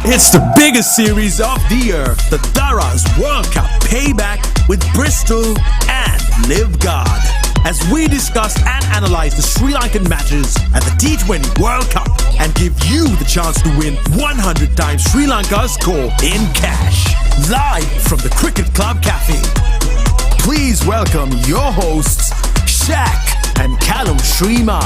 It's the biggest series of the year, the Daraz World Cup Payback with Bristol and Live Guard. As we discuss and analyze the Sri Lankan matches at the T20 World Cup and give you the chance to win 100 times Sri Lanka's score in cash. Live from the Cricket Club Cafe. Please welcome your hosts, Shaq and Callum Shrima.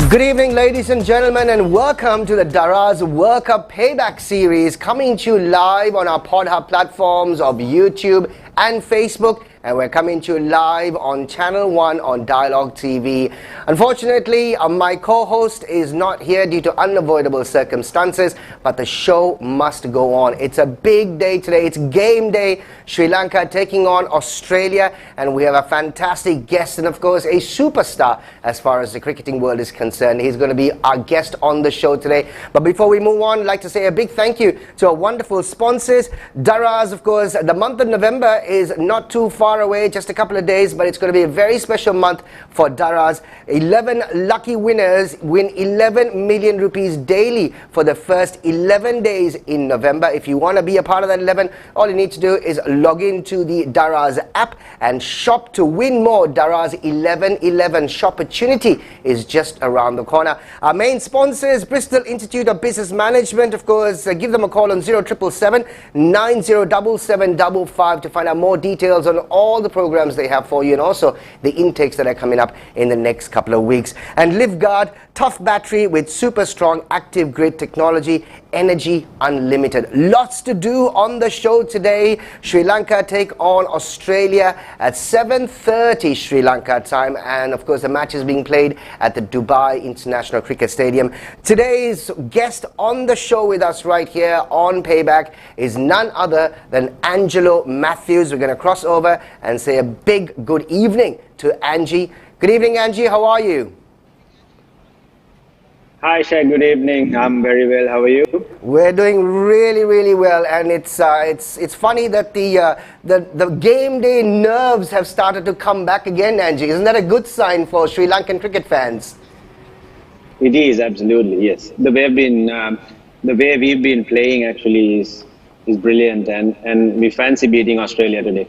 Good evening, ladies and gentlemen, and welcome to the Daraz World Cup Payback series, coming to you live on our PodHUB platforms of YouTube and Facebook. And we're coming to you live on Channel 1 on Dialogue TV. Unfortunately, my co-host is not here due to unavoidable circumstances, but the show must go on. It's a big day today. It's game day. Sri Lanka taking on Australia, and we have a fantastic guest and, of course, a superstar as far as the cricketing world is concerned. He's going to be our guest on the show today. But before we move on, I'd like to say a big thank you to our wonderful sponsors. Daraz, of course, the month of November is not too far away, just a couple of days, but it's going to be a very special month for Daraz. 11 lucky winners win 11 million rupees daily for the first 11 days in November. If you want to be a part of that 11, all you need to do is log into the Daraz app and shop to win more. Daraz 1111 shopportunity is just around the corner. Our main sponsors, Bristol Institute of Business Management, of course. Give them a call on 0777 907755 to find out more details on all the programs they have for you, and also the intakes that are coming up in the next couple of weeks. And Live Guard, tough battery with super strong active grid technology, energy unlimited. Lots to do on the show today. Sri Lanka take on Australia at 7:30 Sri Lanka time, and of course the match is being played at the Dubai International Cricket Stadium. Today's guest on the show with us right here on Payback is none other than Angelo Mathews. We're going to cross over and say a big good evening to Angie. Good evening, Angie. How are you? Hi, Shaq. Good evening. I'm very well. How are you? We're doing really, really well, and it's funny that the game day nerves have started to come back again, Angie. Isn't that a good sign for Sri Lankan cricket fans? It is, absolutely, yes. The way we've been playing actually is brilliant, and we fancy beating Australia today.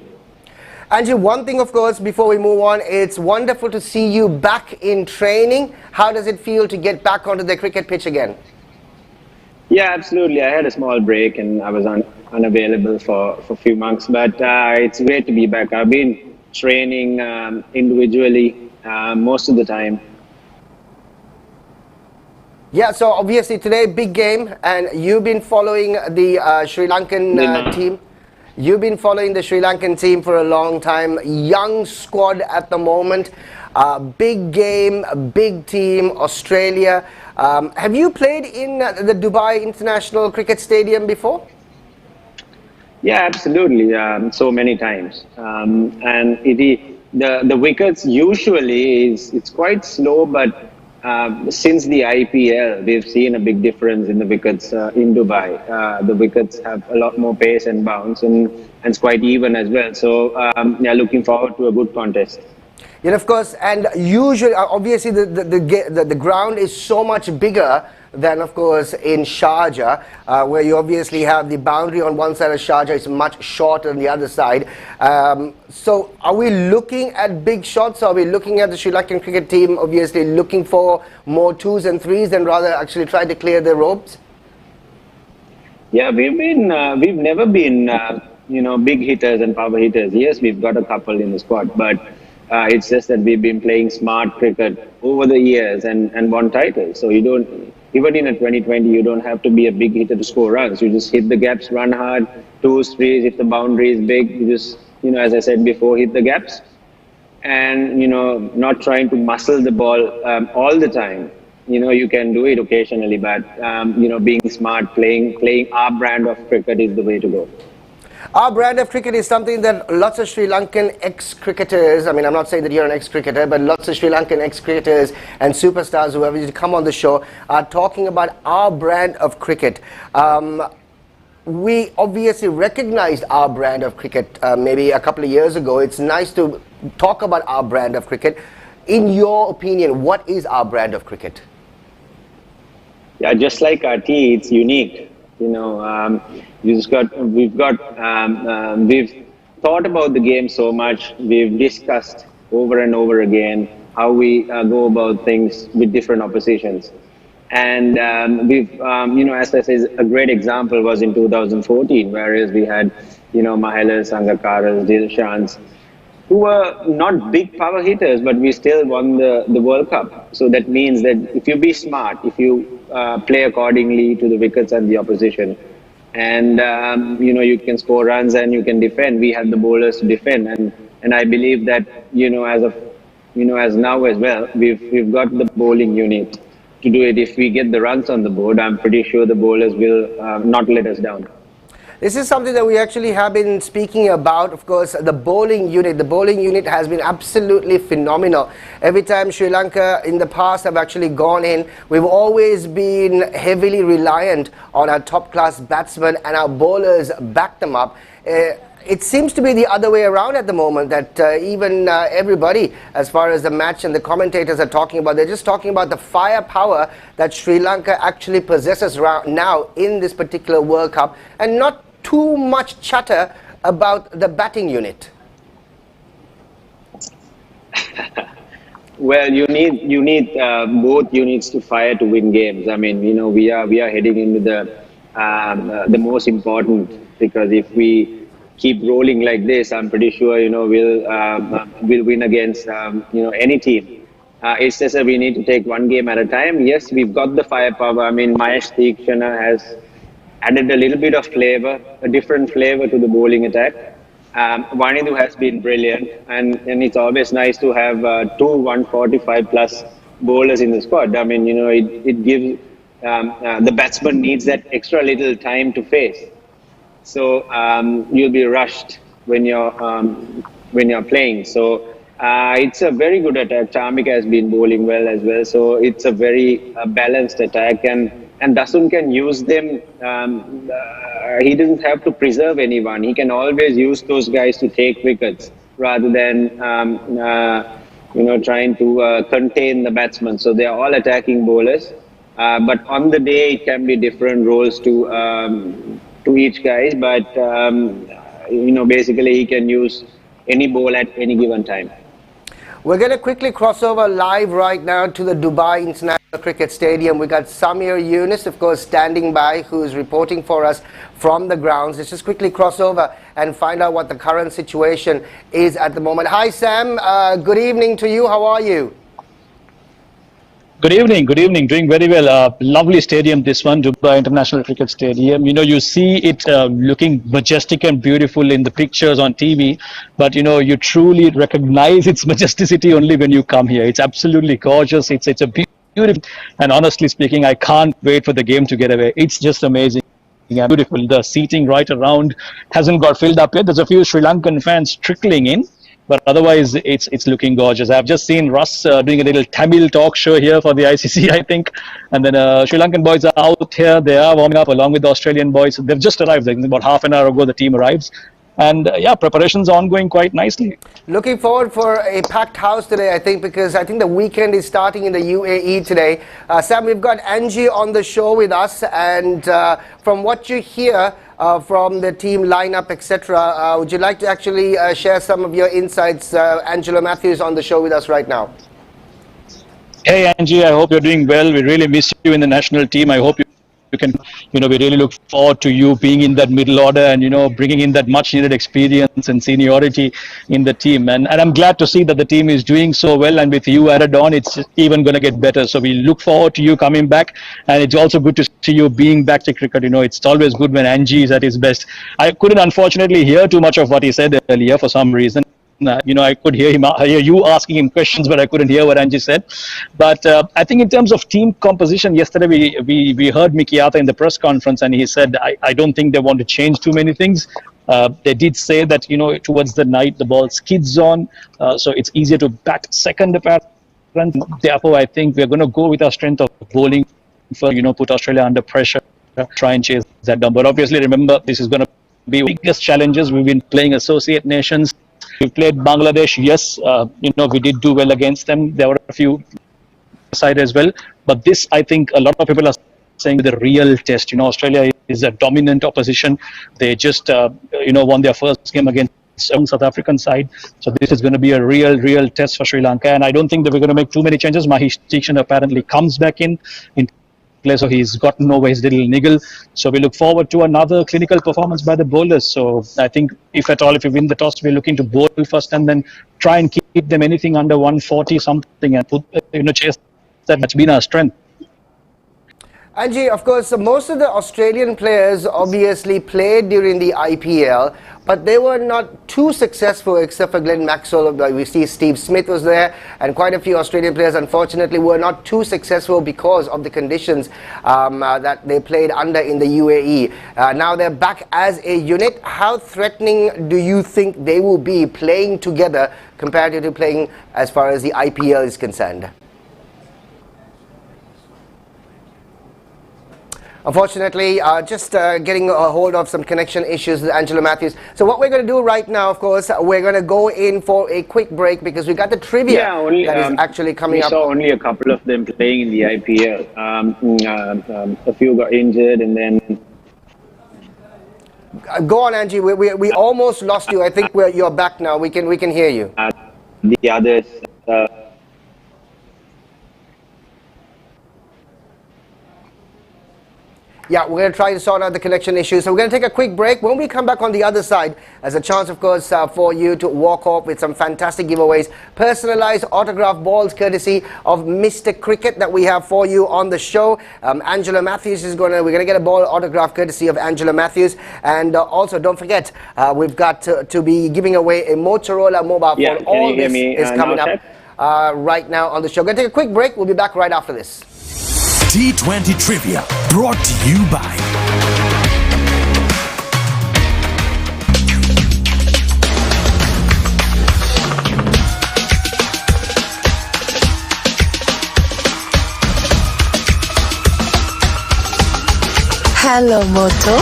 Angie, one thing, of course, before we move on, it's wonderful to see you back in training. How does it feel to get back onto the cricket pitch again? Yeah, absolutely. I had a small break and I was unavailable for a few months, but it's great to be back. I've been training individually most of the time. Yeah, so obviously today, big game, and you've been following the Sri Lankan team. You've been following the Sri Lankan team for a long time. Young squad at the moment. Big game, big team, Australia. Have you played in the Dubai International Cricket Stadium before? Yeah, absolutely. So many times. And the wickets usually it's quite slow, but since the IPL, we've seen a big difference in the wickets in Dubai. The wickets have a lot more pace and bounce, and it's quite even as well. So, yeah, looking forward to a good contest. Yeah, of course, and usually, obviously, the ground is so much bigger than, of course, in Sharjah, where you obviously have the boundary on one side of Sharjah is much shorter than the other side. So are we looking at big shots? Are we looking at the Sri Lankan cricket team obviously looking for more 2s and 3s than rather actually try to clear the ropes? Yeah, we've never been, big hitters and power hitters. Yes, we've got a couple in the squad, but it's just that we've been playing smart cricket over the years and won titles. So you don't, even in a 2020, you don't have to be a big hitter to score runs. You just hit the gaps, run hard, 2s, 3s. If the boundary is big, you just, as I said before, hit the gaps. And, not trying to muscle the ball all the time. You can do it occasionally, but, being smart, playing our brand of cricket is the way to go. Our brand of cricket is something that lots of Sri Lankan ex-cricketers, I mean, I'm not saying that you're an ex-cricketer, but lots of Sri Lankan ex-cricketers and superstars, whoever you come on the show, are talking about our brand of cricket. We obviously recognized our brand of cricket maybe a couple of years ago. It's nice to talk about our brand of cricket. in your opinion, what is our brand of cricket? Yeah, just like our tea, it's unique. We've thought about the game so much. We've discussed over and over again how we go about things with different oppositions. And as I say, a great example was in 2014, whereas we had, Mahelas, Sangakaras, Dilshans, who were not big power hitters, but we still won the World Cup. So that means that if you be smart, if you play accordingly to the wickets and the opposition, and you can score runs and you can defend. We had the bowlers to defend, and I believe that as now as well, we've got the bowling unit to do it. If we get the runs on the board, I'm pretty sure the bowlers will not let us down. This is something that we actually have been speaking about, of course, the bowling unit. The bowling unit has been absolutely phenomenal. Every time Sri Lanka in the past have actually gone in, we've always been heavily reliant on our top-class batsmen, and our bowlers back them up. It seems to be the other way around at the moment, that even everybody, as far as the match and the commentators are talking about, they're just talking about the firepower that Sri Lanka actually possesses now in this particular World Cup, and not too much chatter about the batting unit. Well, you need both units to fire to win games. I mean, we are heading into the most important, because if we keep rolling like this, I'm pretty sure we'll win against any team. It's just that we need to take one game at a time. Yes, we've got the firepower. I mean, Mahesh Theekshana has added a little bit of flavor, a different flavor to the bowling attack. Vanidu has been brilliant, and it's always nice to have two 145 plus bowlers in the squad. I mean, it gives the batsman needs that extra little time to face. So you'll be rushed when you're playing. So it's a very good attack. Charmik has been bowling well as well. So it's a very balanced attack, and Dasun can use them. He doesn't have to preserve anyone. He can always use those guys to take wickets rather than trying to contain the batsman. So they are all attacking bowlers. But on the day, it can be different roles to each guy. But basically, he can use any ball at any given time. We're going to quickly cross over live right now to the Dubai International Cricket Stadium. We got Samir Yunus, of course, standing by, who's reporting for us from the grounds. Let's just quickly cross over and find out what the current situation is at the moment. Hi, Sam. Good evening to you. How are you? Good evening. Doing very well. Lovely stadium, this one, Dubai International Cricket Stadium. You see it looking majestic and beautiful in the pictures on TV, but you truly recognize its majesticity only when you come here. It's absolutely gorgeous. It's a beautiful, and honestly speaking, I can't wait for the game to get away. It's just amazing and beautiful. The seating right around hasn't got filled up yet. There's a few Sri Lankan fans trickling in, but otherwise it's looking gorgeous. I've just seen Russ doing a little Tamil talk show here for the ICC, I think, and then Sri Lankan boys are out here. They are warming up along with the Australian boys. They've just arrived. Like about half an hour ago the team arrives, and preparations are ongoing quite nicely. Looking forward for a packed house today, I think, because I think the weekend is starting in the UAE today. Sam, we've got Angie on the show with us, and from what you hear from the team lineup, etc., would you like to actually share some of your insights? Angelo Mathews on the show with us right now. Hey Angie, I hope you're doing well. We really miss you in the national team. I hope you can, we really look forward to you being in that middle order and, bringing in that much needed experience and seniority in the team. And I'm glad to see that the team is doing so well, and with you added on, it's even going to get better. So we look forward to you coming back, and it's also good to see you being back to cricket. It's always good when Angie is at his best. I couldn't unfortunately hear too much of what he said earlier for some reason. I could hear you asking him questions, but I couldn't hear what Angie said. But I think in terms of team composition, yesterday we heard Mikiyata in the press conference, and he said, I don't think they want to change too many things. They did say that, towards the night, the ball skids on, so it's easier to bat second apparent. Therefore, I think we're going to go with our strength of bowling for, put Australia under pressure, try and chase that down. But obviously, remember, this is going to be the biggest challenges. We've been playing associate nations. We played Bangladesh. Yes, we did do well against them. There were a few side as well. But this, I think, a lot of people are saying the real test. Australia is a dominant opposition. They just, won their first game against South African side. So this is going to be a real test for Sri Lanka. And I don't think that we're going to make too many changes. Mahesh Deekshant apparently comes back in play, so he's gotten over his little niggle. So we look forward to another clinical performance by the bowlers. So I think if we win the toss, we're looking to bowl first and then try and keep them anything under 140 something and put, chase that. That's been our strength. Angie, of course, most of the Australian players obviously played during the IPL, but they were not too successful except for Glenn Maxwell. We see Steve Smith was there, and quite a few Australian players, unfortunately, were not too successful because of the conditions that they played under in the UAE. Now they're back as a unit. How threatening do you think they will be playing together compared to playing as far as the IPL is concerned? Unfortunately, just getting a hold of some connection issues with Angelo Mathews. So what we're going to do right now, of course, we're going to go in for a quick break because we got the trivia that is actually coming up. We saw only a couple of them playing in the IPL. A few got injured and then... Go on, Angie. We almost lost you. I think you're back now. We can hear you. The others... Yeah, we're going to try to sort out the connection issues. So we're going to take a quick break. When we come back on the other side, there's a chance, of course, for you to walk off with some fantastic giveaways. Personalized autograph balls courtesy of Mr. Cricket that we have for you on the show. Angelo Mathews we're going to get a ball autograph courtesy of Angelo Mathews. And also, don't forget, we've got to be giving away a Motorola mobile phone. All this is coming up right now on the show. We're going to take a quick break. We'll be back right after this. T20 Trivia, brought to you by Hello, Moto.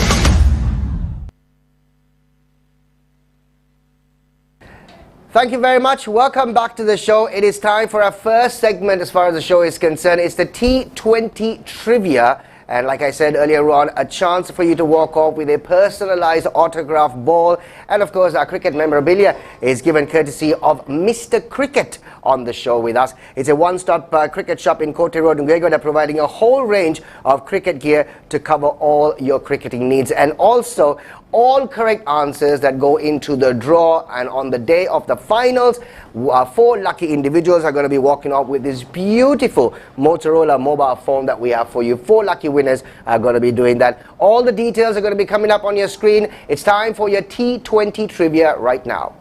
Thank you very much. Welcome back to the show. It is time for our first segment as far as the show is concerned. It's the T20 Trivia. And like I said earlier on, a chance for you to walk off with a personalized autograph ball. And of course, our cricket memorabilia is given courtesy of Mr. Cricket on the show with us. It's a one-stop cricket shop in Kotte Road, Ngego. They're providing a whole range of cricket gear to cover all your cricketing needs. And also, all correct answers that go into the draw, and on the day of the finals, 4 lucky individuals are going to be walking off with this beautiful Motorola mobile phone that we have for you. 4 lucky winners are going to be doing that. All the details are going to be coming up on your screen. It's time for your T20 Trivia right now.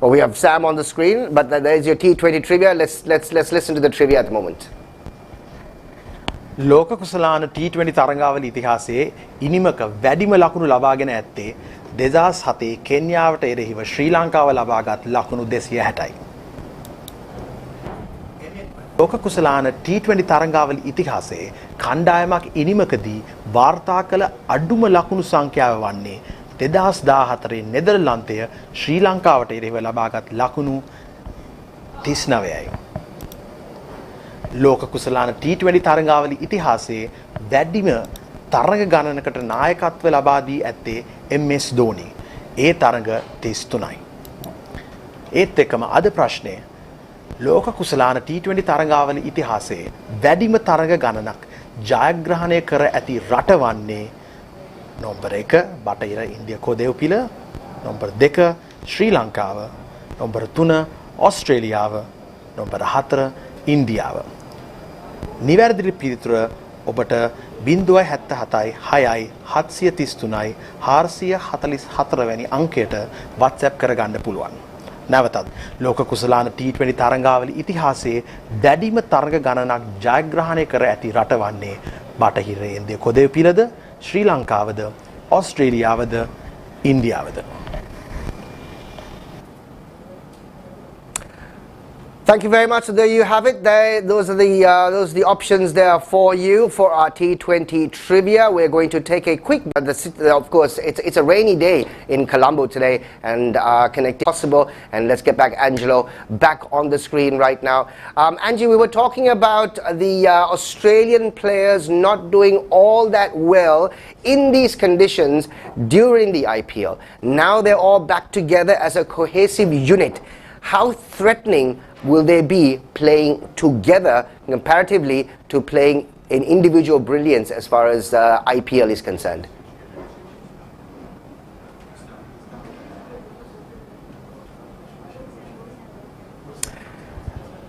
Well, we have Sam on the screen, but there's your T20 Trivia. Let's listen to the trivia at the moment. ලෝක කුසලාන T20 තරඟාවල ඉතිහාසයේ ඉනිමක වැඩිම ලකුණු ලබාගෙන ඇත්තේ 2007 කෙන්යාවට එරෙහිව ශ්‍රී ලංකාව ලබාගත් ලකුණු 260යි. ලෝක කුසලාන T20 තරඟාවල ඉතිහාසයේ කණ්ඩායමක් ඉනිමකදී වාර්තා කළ අඩුම ලකුණු සංඛ්‍යාව වන්නේ 2014 නෙදර්ලන්තය ශ්‍රී ලංකාවට එරෙහිව ලබාගත් ලකුණු 39යි. ලෝක කුසලාන T20 තරඟාවල ඉතිහාසයේ වැඩිම තරඟ ගණනකට නායකත්ව ලබා දී ඇත්තේ MS ධෝනි. ඒ තරඟ 33යි. ඒත් එක්කම අද ප්‍රශ්නය ලෝක කුසලාන T20 තරඟාවල ඉතිහාසයේ වැඩිම තරඟ ගණනක් ජයග්‍රහණය කර ඇති රට වන්නේ නම්බර 1 බටහිර ඉන්දියා කොදෙව් පිළ, නම්බර 2 ශ්‍රී ලංකාව, නම්බර 3 ඕස්ට්‍රේලියාව, නම්බර 4 ඉන්දියාව. නිවැරදි පිළිතුර ඔබට 077යි 6යි 733යි 444 වැනි අංකයට WhatsApp කරගන්න පුළුවන්. නැවතත් ලෝක කුසලාන T20 තරඟාවල ඉතිහාසයේ වැඩිම තරඟ ගණනක් ජයග්‍රහණය කර ඇති රට වන්නේ බටහිර ඉන්දියා කොදෙව් පිළද, ශ්‍රී ලංකාවද, ඕස්ට්‍රේලියාවද, ඉන්දියාවද? Thank you very much. So there you have it. Those are the options there for you for our T20 trivia. We're going to take a quick. Of course, it's a rainy day in Colombo today, and connecting possible. And let's get back Angelo back on the screen right now. Angie, we were talking about the Australian players not doing all that well in these conditions during the IPL. Now they're all back together as a cohesive unit. How threatening will they be playing together comparatively to playing in individual brilliance as far as IPL is concerned?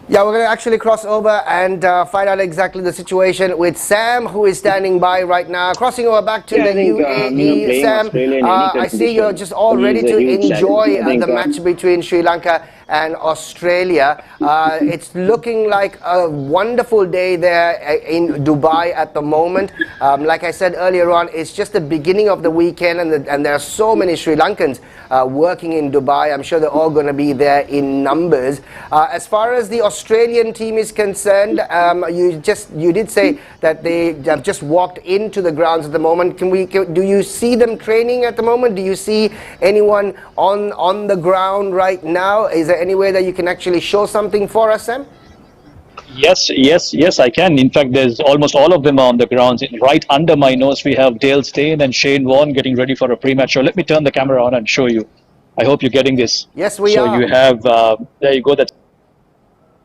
Yeah, we're going to actually cross over and find out exactly the situation with Sam, who is standing by right now. Crossing over back to the UAE. Sam, I see you're just all ready to enjoy the match between Sri Lanka and Australia. It's looking like a wonderful day there in Dubai at the moment. Like I said earlier on, it's just the beginning of the weekend, and there are so many Sri Lankans working in Dubai. I'm sure they're all going to be there in numbers. As far as the Australian team is concerned, you did say that they have just walked into the grounds at the moment. Do you see them training at the moment? Do you see anyone on the ground right now? Is there any way that you can actually show something for us, Sam? Yes, I can. In fact, there's almost all of them on the grounds. Right under my nose, we have Dale Steyn and Shane Warne getting ready for a pre-match show. Let me turn the camera on and show you. I hope you're getting this. Yes, we are. So you have, there you go, that's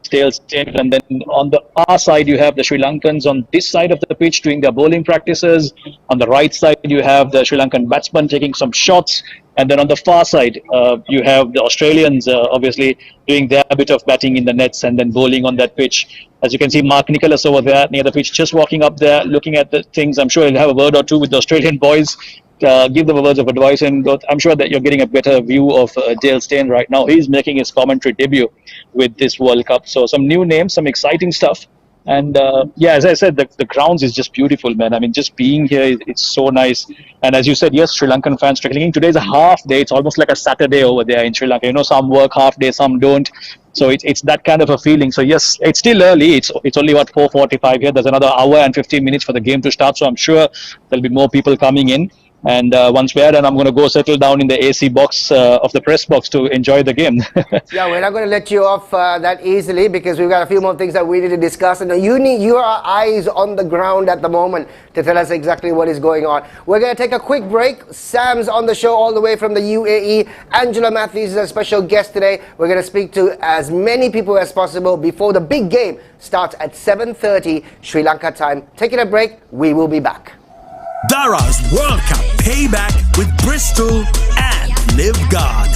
Dale Steyn. And then on the far side, you have the Sri Lankans on this side of the pitch doing their bowling practices. On the right side, you have the Sri Lankan batsmen taking some shots. And then on the far side, you have the Australians obviously doing their bit of batting in the nets and then bowling on that pitch. As you can see, Mark Nicholas over there near the pitch, just walking up there, looking at the things. I'm sure he'll have a word or two with the Australian boys, give them a words of advice. And I'm sure that you're getting a better view of Dale Steyn right now. He's making his commentary debut with this World Cup. So some new names, some exciting stuff. And yeah, as I said, the grounds is just beautiful, man. I mean, just being here, it's so nice. And as you said, yes, Sri Lankan fans trekking. Today's a half day. It's almost like a Saturday over there in Sri Lanka. You know, some work half day, some don't. So it's that kind of a feeling. So yes, it's still early. It's only about 4:45 here. There's another hour and 15 minutes for the game to start. So I'm sure there'll be more people coming in. And once we're done, I'm going to go settle down in the AC box of the press box to enjoy the game. Yeah, we're not going to let you off that easily because we've got a few more things that we need to discuss. And you need your eyes on the ground at the moment to tell us exactly what is going on. We're going to take a quick break. Sam's on the show all the way from the UAE. Angelo Mathews is a special guest today. We're going to speak to as many people as possible before the big game starts at 7:30 Sri Lanka time. Taking a break. We will be back. Daraz World Cup Payback with Bristol and Liv God.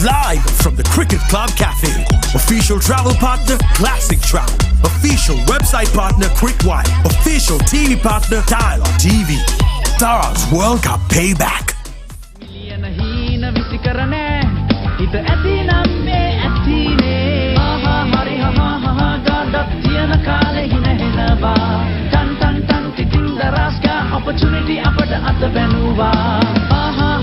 Live from the Cricket Club Cafe. Official travel partner, Classic Travel. Official website partner, Quickwire. Official TV partner, Dialogue TV. Daraz World Cup Payback. Opportunity අපට අත බැනුවා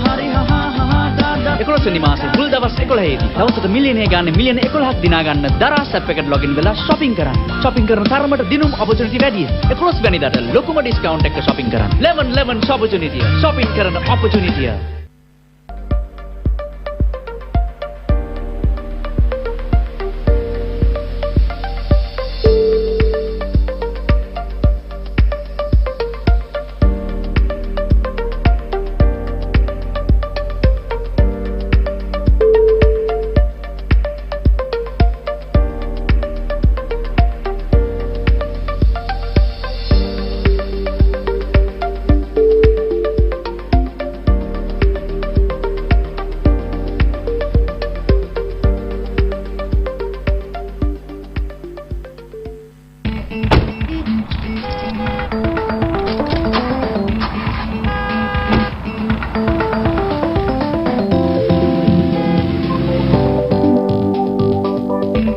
hari ha ha ha da da 11 වෙනි මාසේ මුල් දවස් 11 දී දවසට මිලියනය ගන්න මිලියන 11ක් දිනා ගන්න දරාස් ඇප් එකට ලොගින් වෙලා shopping කරන්න. shopping කරන තරමට දිනුම් opportunity වැඩි. 11 වෙනිදාට ලොකුම discount එකක shopping කරන්න. 11 opportunity. shopping කරන opportunity.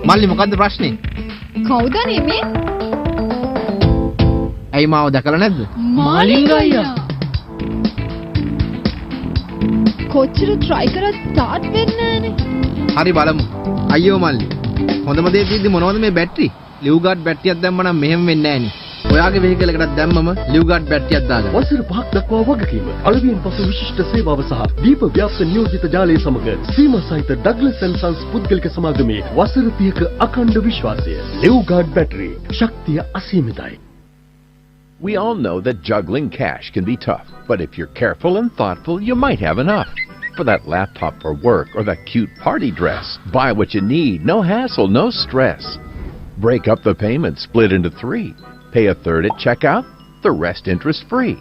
මල්ලි මොකද්ද ප්‍රශ්නේ? කවුද නෙමේ? ඇයි මාව දැකලා නැද්ද? මාලිංග අයියා. කොච්චර try කරත් start වෙන්නේ නැහනේ. හරි බලමු. අයියෝ මල්ලි. හොඳම දේ තියෙද්දි මොනවද මේ බැටරි? ලිව් ගාඩ් බැටරියක් දැම්ම නම් මෙහෙම වෙන්නේ නැහැ නේ. ඔයාගේ වෙහිකල් එකකට දැම්මම ලිව් ගාඩ් බැටරියක් දාගන්න. වසර 5ක් දක්වා වගකීම. අලවියෙන් පසු විශිෂ්ට සේවාව සහ දීප ව්‍යාප්ත නියෝජිත ජාලය සමග සීමා සහිත ඩග්ලස් & සන්ස් පුද්ගලික සමාගමේ වසර 30ක අඛණ්ඩ විශ්වාසය. Leave guard battery. ශක්තිය අසීමිතයි. We all know that juggling cash can be tough, but if you're careful and thoughtful, you might have enough. For that laptop for work or that cute party dress, buy what you need, no hassle, no stress. Break up the payment, split into 3. Pay a third at checkout, the rest interest-free.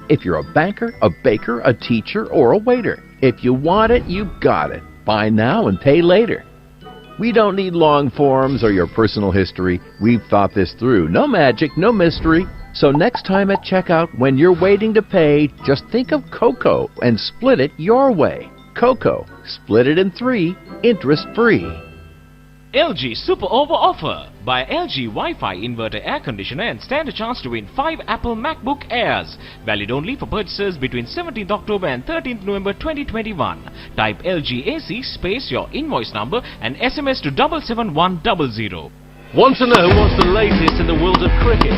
If you're a banker, a baker, a teacher, or a waiter, if you want it, you got it. Buy now and pay later. We don't need long forms or your personal history. We've thought this through. No magic, no mystery. So next time at checkout, when you're waiting to pay, just think of Coco and split it your way. Coco, split it in 3, interest-free. LG Super Over Offer. Buy LG Wi-Fi inverter air conditioner and stand a chance to win 5 Apple MacBook Airs. Valid only for purchases between 17th October and 13th November 2021. Type LG AC space your invoice number and SMS to 77100. Want to know what's the latest in the world of cricket?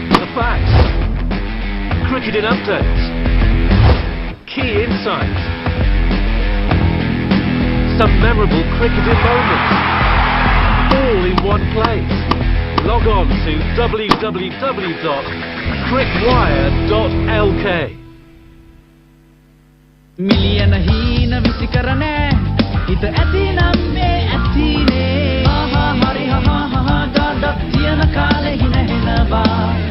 The facts, cricketing updates, key insights, some memorable cricketing moments, all in one place. Log on to www.crickwire.lk. මිලියන හීන විසි කරනේ හිත ඇති නම් මේ ඇතිනේ ආහා හරි හා හා ඩඩක් තියන කාලේ හිනහෙනවා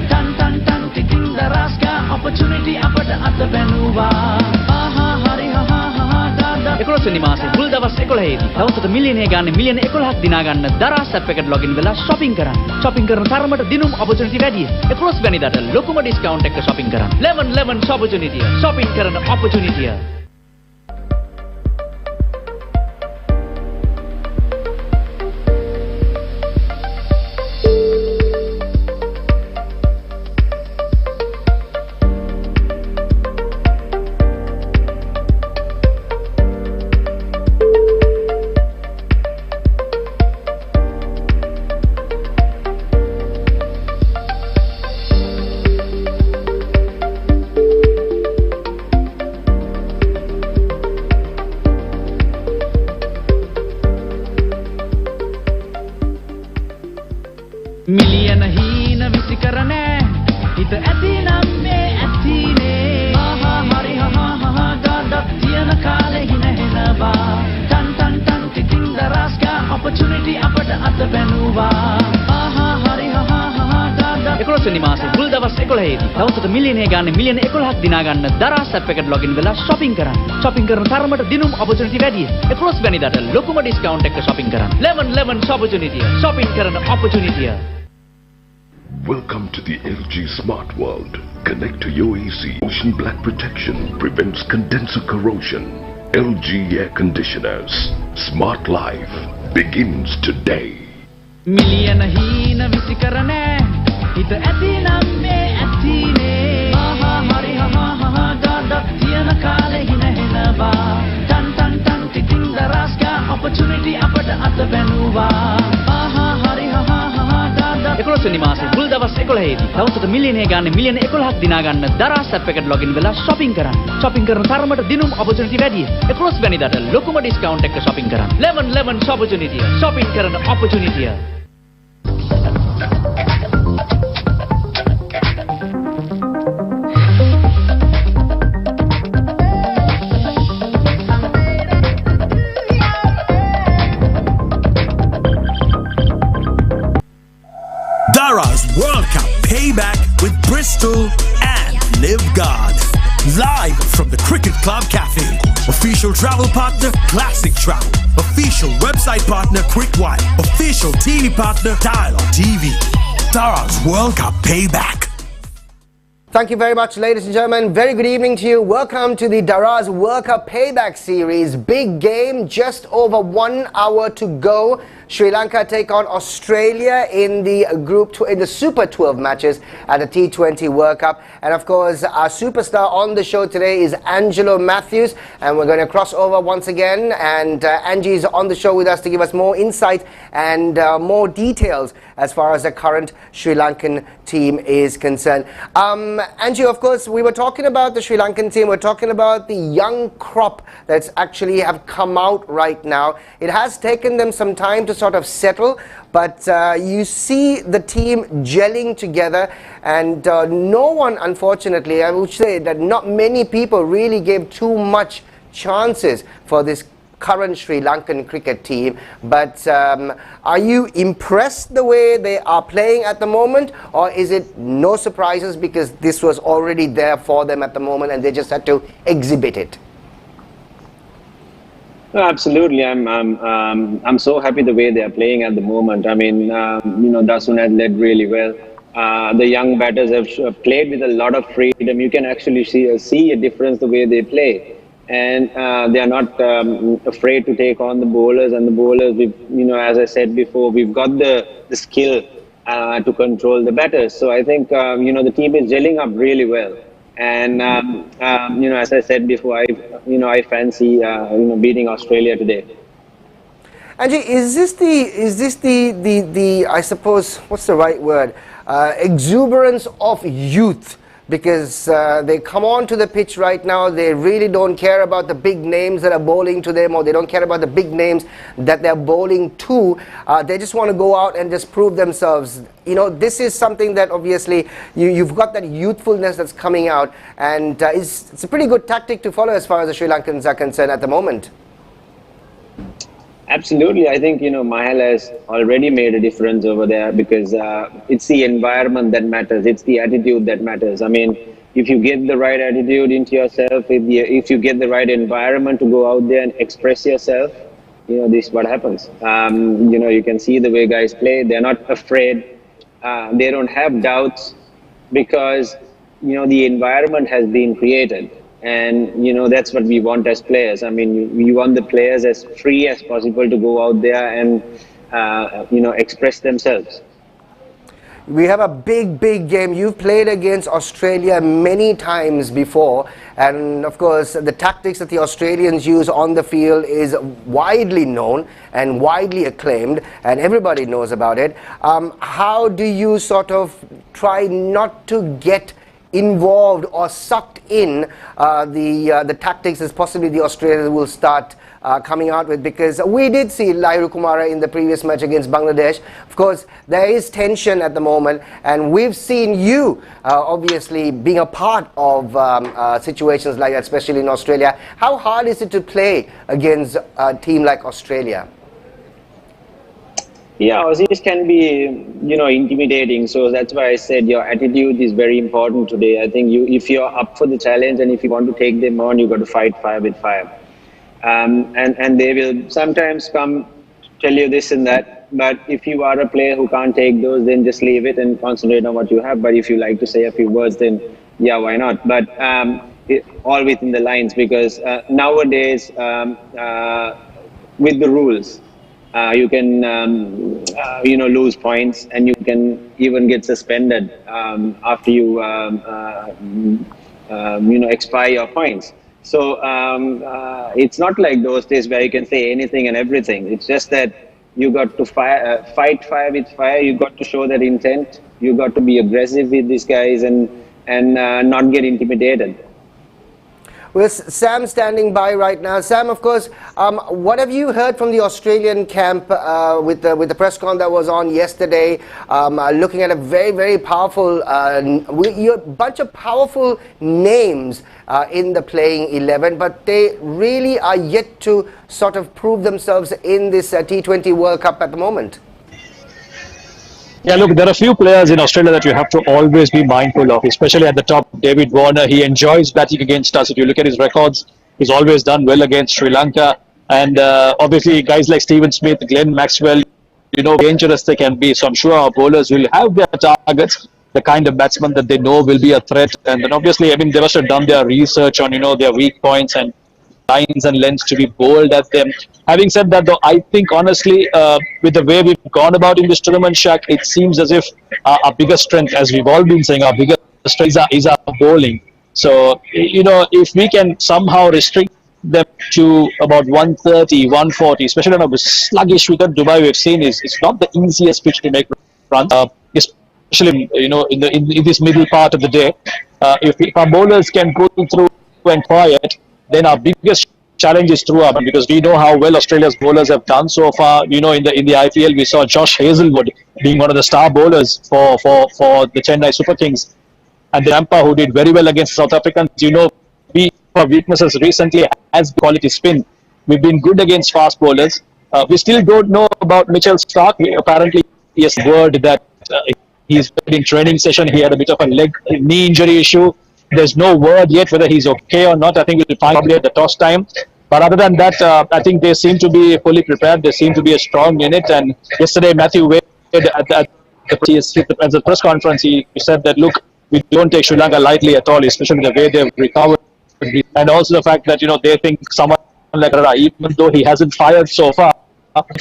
ටන් ටන් ටන් ටිකින් දරස්කා opportunity අපට අත බැනුවා ආහා හරි හා හා ඩඩක් 11 වෙනි මාසේ මුල් දවස් 11 දී දවසට මිලියනය ගන්න මිලියන 11ක් දිනා ගන්න දරාස් ඇප් එකට ලොගින් වෙලා shopping කරන්න shopping කරන තරමට දිනුම් opportunity වැඩි 11 වෙනිදාට ලොකුම discount එක shopping කරන්න 11 opportunity shopping කරන opportunity. මිලියන හීන විසි කරනේ හිත ඇති නම් මේ ඇතිනේ ආහා හරි හා හා ඩඩක් තියන කාලේ හිනහෙනවා ටන් ටන් ටන් ටිකින් දරස්කා opportunity අපට අත බැනුවා ආහා හරි හා හා ඩඩක් 11 වෙනි මාසේ මුල් දවස් 11 දී දවසට මිලියනය ගන්න මිලියන 11ක් දිනා ගන්න දරාස් ඇප් එකට ලොගින් වෙලා shopping කරන්න shopping කරන තරමට දිනුම් opportunity වැඩි 11 වෙනිදාට ලොකුම discount එක shopping කරන්න 11 opportunity shopping කරන opportunity. Welcome to the LG Smart World. Connect to your AC. Ocean black protection prevents condenser corrosion. LG air conditioners. Smart life begins today. මිලියන හීන විසි කරනේ හිත ඇති නම් මේ ඇතිනේ ආහා හරි හා හා ඩඩක් තියන කාලේ හිනහෙනවා ටන් ටන් ටන් ටිකින් දරස්කා opportunity අපට අත බැනුවා ආහා හරි හා හා ඩඩක් 11 වෙනි මාසේ මුල් දවස් 11 දී දවසට මිලියනය ගන්න මිලියන 11ක් දිනා ගන්න දරාස් ඇප් එකට ලොගින් වෙලා shopping කරන්න shopping කරන තරමට දිනුම් opportunity වැඩි 11 වෙනිදාට ලොකුම discount එක shopping කරන්න 11 opportunity shopping කරන opportunity. Daraz World Cup Payback with Bristol and Liv God. Live from the Cricket Club Cafe. Official travel partner, Classic Travel. Official website partner, Quickwire. Official TV partner, Dialogue TV. Daraz World Cup Payback. Thank you very much, ladies and gentlemen. Very good evening to you. Welcome to the Daraz World Cup Payback series. Big game, just over 1 hour to go. Sri Lanka take on Australia in the in the Super 12 matches at the T20 World Cup. And of course, our superstar on the show today is Angelo Mathews, and we're going to cross over once again. And Angie is on the show with us to give us more insight and more details as far as the current Sri Lankan team is concerned. Angie, of course, we were talking about the Sri Lankan team. We're talking about the young crop that's actually have come out right now. It has taken them some time to sort of settle, but you see the team gelling together, and no one, unfortunately, I would say that not many people really gave too much chances for this current Sri Lankan cricket team. But are you impressed the way they are playing at the moment, or is it no surprises because this was already there for them at the moment and they just had to exhibit it? No, absolutely. I'm so happy the way they are playing at the moment. I mean, Dasun has led really well. The young batters have played with a lot of freedom. You can actually see a difference the way they play, and they are not afraid to take on the bowlers. And the bowlers, as I said before, we've got the skill to control the batters. So I think the team is gelling up really well. And as I said before, I fancy beating Australia today. Angie, is this the I suppose, what's the right word, exuberance of youth? Because they come on to the pitch right now, they really don't care about the big names that are bowling to them, or they don't care about the big names that they're bowling to. They just want to go out and just prove themselves. This is something that obviously you've got that youthfulness that's coming out, and it's a pretty good tactic to follow as far as the Sri Lankans are concerned at the moment. Absolutely. I think, Mahal has already made a difference over there, because it's the environment that matters. It's the attitude that matters. I mean, if you get the right attitude into yourself, if you get the right environment to go out there and express yourself, this is what happens. You can see the way guys play. They're not afraid. They don't have doubts, because, the environment has been created. And, that's what we want as players. I mean, we want the players as free as possible to go out there and, express themselves. We have a big game. You've played against Australia many times before. And, of course, the tactics that the Australians use on the field is widely known and widely acclaimed, and everybody knows about it. How do you sort of try not to get involved or sucked in the tactics as possibly the Australians will start coming out with? Because we did see Lairu Kumara in the previous match against Bangladesh. Of course, there is tension at the moment, and we've seen you obviously being a part of situations like that, especially in Australia. How hard is it to play against a team like Australia? Yeah, Aussies can be, intimidating. So that's why I said your attitude is very important today. I think if you're up for the challenge and if you want to take them on, you've got to fight fire with fire. And they will sometimes come tell you this and that. But if you are a player who can't take those, then just leave it and concentrate on what you have. But if you like to say a few words, then yeah, why not? But all within the lines, because nowadays, with the rules, you can, lose points, and you can even get suspended after you, expire your points. So it's not like those days where you can say anything and everything. It's just that you got to fight fire with fire. You got to show that intent. You got to be aggressive with these guys and not get intimidated. With Sam standing by right now. Sam, of course, what have you heard from the Australian camp with the press con that was on yesterday? Looking at a very powerful, bunch of powerful names in the playing 11, but they really are yet to sort of prove themselves in this T20 World Cup at the moment. Yeah, look, there are a few players in Australia that you have to always be mindful of, especially at the top. David Warner, he enjoys batting against us. If you look at his records, he's always done well against Sri Lanka. And obviously, guys like Steven Smith, Glenn Maxwell, dangerous they can be. So I'm sure our bowlers will have their targets, the kind of batsmen that they know will be a threat. And then obviously, I mean, they must have done their research on, their weak points and lines and lengths to be bowled at them. Having said that, though, I think honestly, with the way we've gone about in this tournament, Shaq, it seems as if our biggest strength, as we've all been saying, our biggest strength is our bowling. So, if we can somehow restrict them to about 130, 140, especially on a sluggish wicket, Dubai we've seen it's not the easiest pitch to make runs, especially in this middle part of the day. If our bowlers can pull through and quiet, then our biggest challenge is through our, because we know how well Australia's bowlers have done so far. In the IPL, we saw Josh Hazlewood being one of the star bowlers for the Chennai Super Kings, and the Tampa, who did very well against South Africans. Our weaknesses recently has quality spin. We've been good against fast bowlers. We still don't know about Mitchell Starc. Apparently, he has word that he's in training session. He had a bit of a knee injury issue. There's no word yet whether he's okay or not. I think we'll find probably at the toss time. But other than that, I think they seem to be fully prepared. They seem to be a strong unit. And yesterday, Matthew Wade at the press conference, he said that, look, we don't take Sri Lanka lightly at all, especially the way they've recovered. And also the fact that, they think someone like Daraz, even though he hasn't fired so far,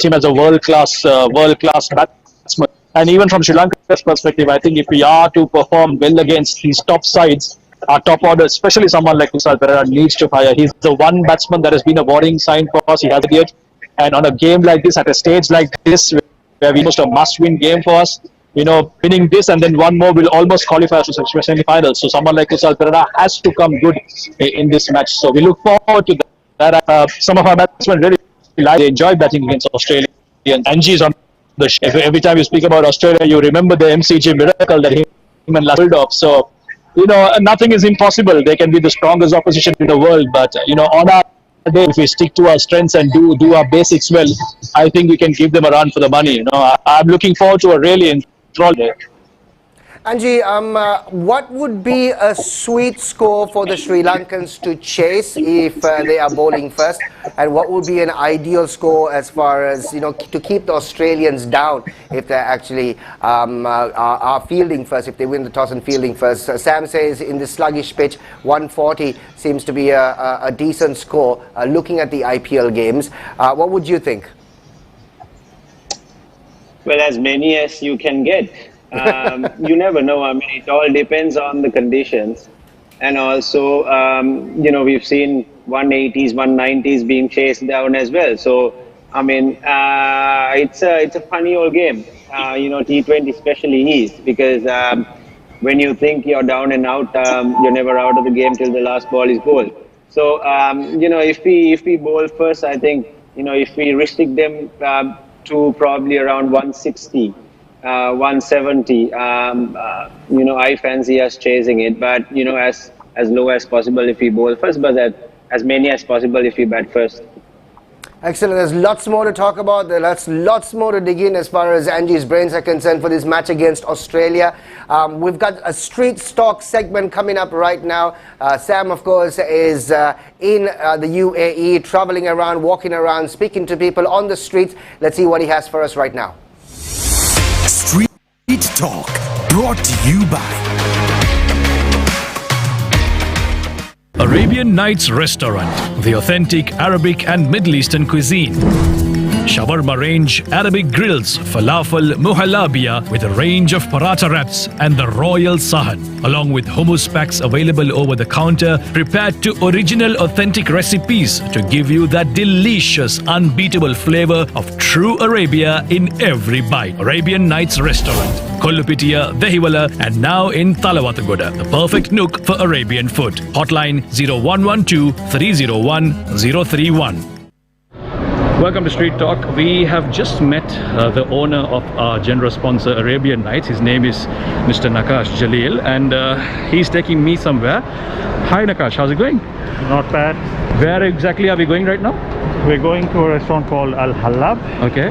him as a world-class batsman. And even from Sri Lanka's perspective, I think if we are to perform well against these top sides, our top order, especially someone like Kusal Perera, needs to fire. He's the one batsman that has been a warning sign for us. He hasn't yet. And on a game like this, at a stage like this, where we almost a must-win game for us, winning this and then one more will almost qualify us to semi-finals. So someone like Kusal Perera has to come good in this match. So we look forward to that. Some of our batsmen really enjoy batting against Australia. And Angie is on the show. Every time you speak about Australia, you remember the MCG miracle that him and Last pulled off. So, nothing is impossible. They can be the strongest opposition in the world. But, on our day, if we stick to our strengths and do our basics well, I think we can give them a run for the money. I'm looking forward to a really enthralling day. Angie, what would be a sweet score for the Sri Lankans to chase if they are bowling first? And what would be an ideal score as far as, to keep the Australians down if they actually are fielding first, if they win the toss and fielding first? Sam says in this sluggish pitch, 140 seems to be a decent score looking at the IPL games. What would you think? Well, as many as you can get. You never know. I mean, it all depends on the conditions. And also, we've seen 180s, 190s being chased down as well. So, I mean, it's a funny old game. T20 especially is, because when you think you're down and out, you're never out of the game till the last ball is bowled. So, if we bowl first, I think, if we restrict them to probably around 160, 170, I fancy us chasing it, but as low as possible if we bowl first, but as many as possible if we bat first. Excellent. There's lots more to talk about. There's lots more to dig in as far as Angie's brains are concerned for this match against Australia. We've got a street stock segment coming up right now. Sam, of course, is in the UAE, traveling around, walking around, speaking to people on the streets. Let's see what he has for us right now. Street Talk, brought to you by Arabian Nights Restaurant, the authentic Arabic and Middle Eastern cuisine. Shawarma range, Arabic grills, falafel, muhalabia with a range of paratha wraps and the royal sahan, along with hummus packs available over the counter, prepared to original authentic recipes to give you that delicious, unbeatable flavor of true Arabia in every bite. Arabian Nights Restaurant, Kollupitiya, Dehiwala, and now in Talawathagoda, the perfect nook for Arabian food. Hotline 0112 301 031. Welcome to Street Talk. We have just met the owner of our generous sponsor Arabian Nights. His name is Mr. Nakash Jalil, and he's taking me somewhere. Hi Nakash, how's it going? Not bad. Where exactly are we going right now? We're going to a restaurant called Al Halab. Okay.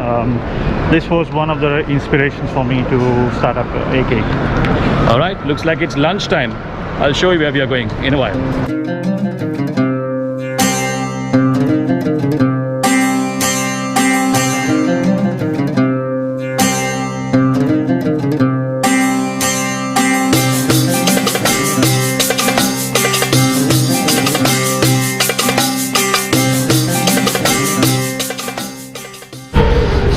This was one of the inspirations for me to start up AK. Alright, looks like it's lunchtime. I'll show you where we are going in a while.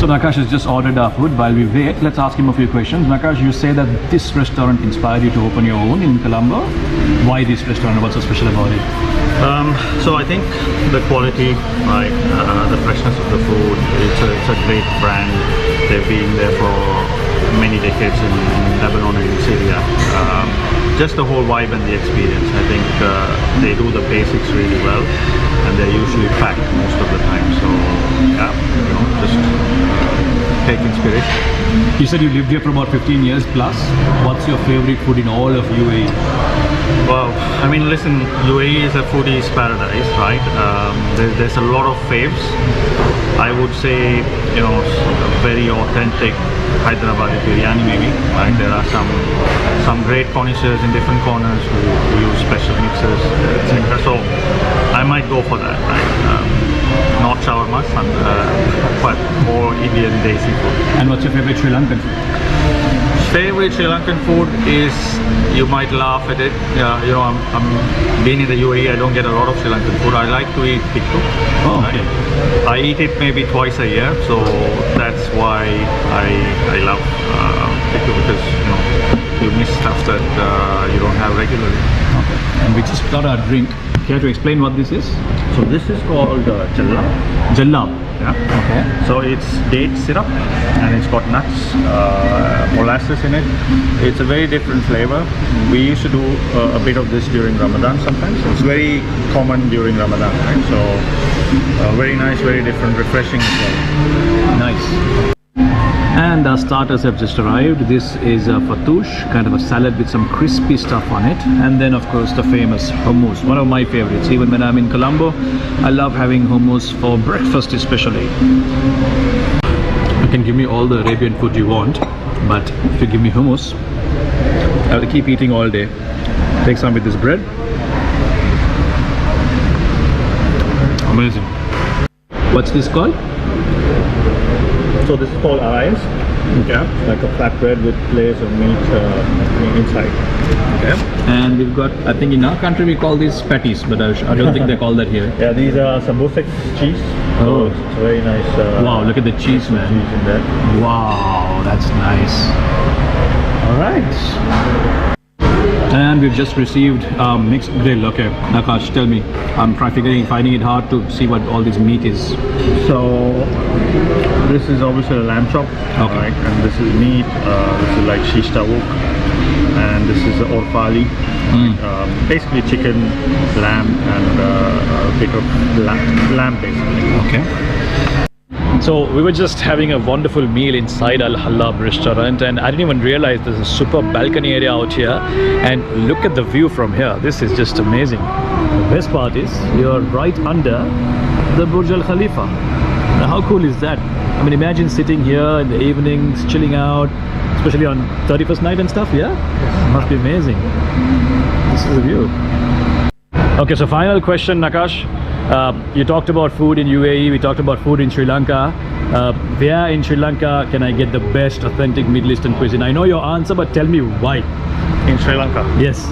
So Nakash has just ordered our food. While we wait, let's ask him a few questions. Nakash, you say that this restaurant inspired you to open your own in Colombo. Why this restaurant? What's so special about it? So I think the quality, right, the freshness of the food, it's a great brand. They've been there for many decades in Lebanon and in Syria. Just the whole vibe and the experience. I think they do the basics really well, and they're usually packed most of the time. So yeah, just take inspiration. You said you lived here for about 15 years plus. What's your favorite food in all of UAE? Well, I mean, listen, UAE is a foodie's paradise, right? There's a lot of faves. I would say, very authentic Hyderabadi biryani maybe, right? There are some great connoisseurs in different corners who use special mixes, etc. So I might go for that, right? Not shawarmas, but more Indian desi food. And what's your favorite Sri Lankan food? Favorite Sri Lankan food is, you might laugh at it, I'm being in the UAE, I don't get a lot of Sri Lankan food. I like to eat pikku. Oh, okay. Right? I eat it maybe twice a year, so that's why I love pikku, because you miss stuff that you don't have regularly. Okay. And we just got our drink. Care to explain what this is? So this is called jallab. Jallab. Yeah. Okay. So it's date syrup, and it's got nuts, molasses in it. It's a very different flavor. We used to do a bit of this during Ramadan sometimes. It's very common during Ramadan, right? So very nice, very different, refreshing as well. Nice. And our starters have just arrived. This is a fatouche, kind of a salad with some crispy stuff on it. And then of course the famous hummus, one of my favorites. Even when I'm in Colombo, I love having hummus for breakfast especially. You can give me all the Arabian food you want, but if you give me hummus, I will keep eating all day. Take some with this bread. Amazing. What's this called? So this is called arais. Yeah. Like a flatbread with layers of meat inside. Okay. And we've got, I think in our country we call these patties, but I don't think they call that here. Yeah, these are samosek cheese. Oh, so it's very nice. Wow, look at the cheese, man. Cheese in there. Wow, that's nice. All right. And we've just received mixed grill. Okay, Nakash, tell me. I'm finding it hard to see what all this meat is. So this is obviously a lamb chop, okay, right? And this is meat. This is like shish tawuk, and this is orfali. Basically chicken, lamb, and a bit of lamb basically. Okay. So we were just having a wonderful meal inside Al Halab restaurant, and I didn't even realize there's a super balcony area out here, and look at the view from here. This is just amazing. The best part is you're right under the Burj Al Khalifa. Now how cool is that? I mean, imagine sitting here in the evenings, chilling out, especially on 31st night and stuff. Yeah, must be amazing. This is the view. Okay, so final question, Nakash. You talked about food in UAE, we talked about food in Sri Lanka. Where in Sri Lanka can I get the best authentic Middle Eastern cuisine? I know your answer, but tell me why. In Sri Lanka? Yes.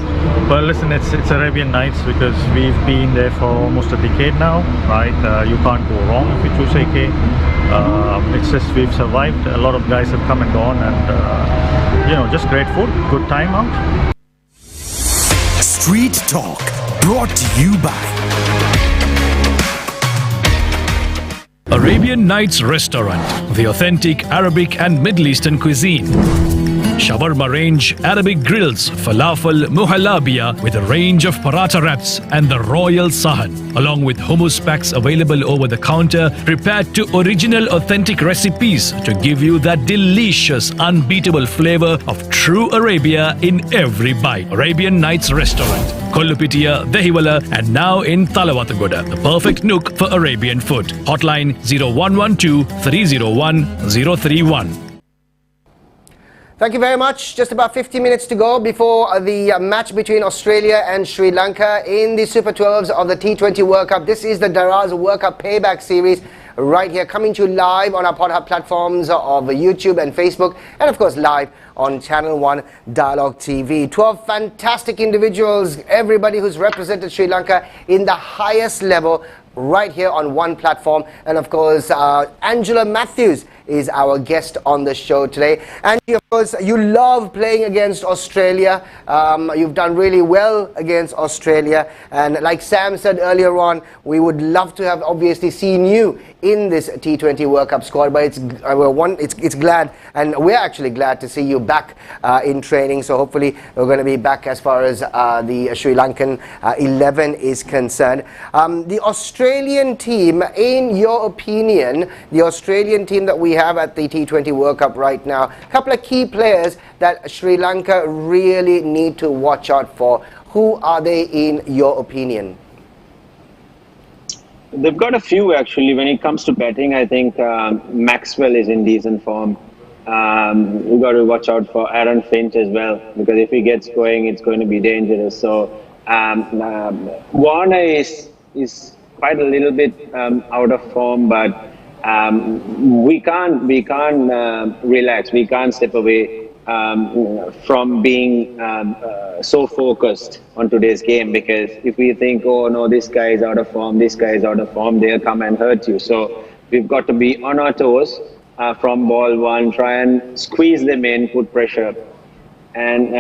Well, listen, it's Arabian Nights, because we've been there for almost a decade now, right? You can't go wrong if you choose AK. It's just we've survived. A lot of guys have come and gone, and just great food, good time out. Street Talk, brought to you by Arabian Nights Restaurant, the authentic Arabic and Middle Eastern cuisine. Shawarma range, Arabic grills, falafel, muhalabia with a range of paratha wraps and the royal sahan, along with hummus packs available over the counter, prepared to original authentic recipes to give you that delicious, unbeatable flavor of true Arabia in every bite. Arabian Nights Restaurant, Kollupitiya, Dehiwala, and now in Talawatagoda, the perfect nook for Arabian food. Hotline 0112 301 031. Thank you very much. Just about 50 minutes to go before the match between Australia and Sri Lanka in the Super 12s of the T20 World Cup. This is the Daraz World Cup Payback series right here, coming to you live on our PodHUB platforms of YouTube and Facebook, and of course live on Channel 1 Dialogue TV. 12 fantastic individuals, everybody who's represented Sri Lanka in the highest level, right here on one platform. And of course, Angelo Mathews is our guest on the show today. And of course, you love playing against Australia. You've done really well against Australia. And like Sam said earlier on, we would love to have obviously seen you in this T20 World Cup squad. But it's glad, and we're actually glad to see you back in training. So hopefully we're going to be back as far as the Sri Lankan 11 is concerned. The Australian team, in your opinion, the Australian team that we have at the T20 World Cup right now, a couple of key players that Sri Lanka really need to watch out for. Who are they in your opinion? They've got a few actually. When it comes to batting, I think Maxwell is in decent form. We've got to watch out for Aaron Finch as well, because if he gets going, it's going to be dangerous. So Warner is quite a little bit out of form, but we can't relax. We can't step away from being so focused on today's game, because if we think, oh no, this guy is out of form, this guy is out of form, they'll come and hurt you. So we've got to be on our toes from ball one, try and squeeze them in, put pressure, and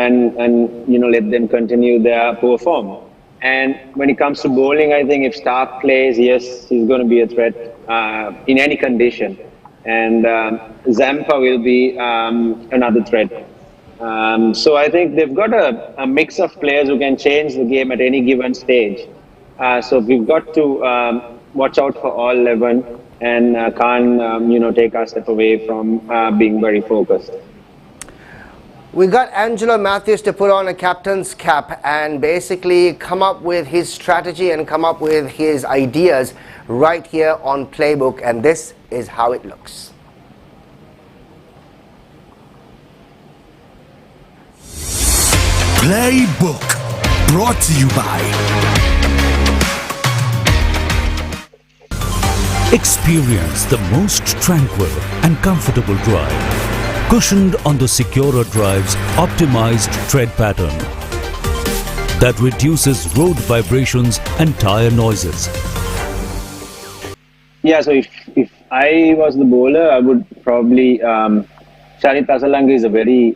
let them continue their poor form. And when it comes to bowling, I think if Stark plays, yes, he's going to be a threat in any condition. And Zampa will be another threat. So I think they've got a mix of players who can change the game at any given stage. So we've got to watch out for all 11 and can't take our step away from being very focused. We got Angelo Mathews to put on a captain's cap and basically come up with his strategy and come up with his ideas right here on Playbook, and this is how it looks. Playbook, brought to you by Experience the most tranquil and comfortable drive. Cushioned on the securer drive's optimized tread pattern that reduces road vibrations and tire noises. Yeah, so if I was the bowler, I would probably Charit Asalanka is a very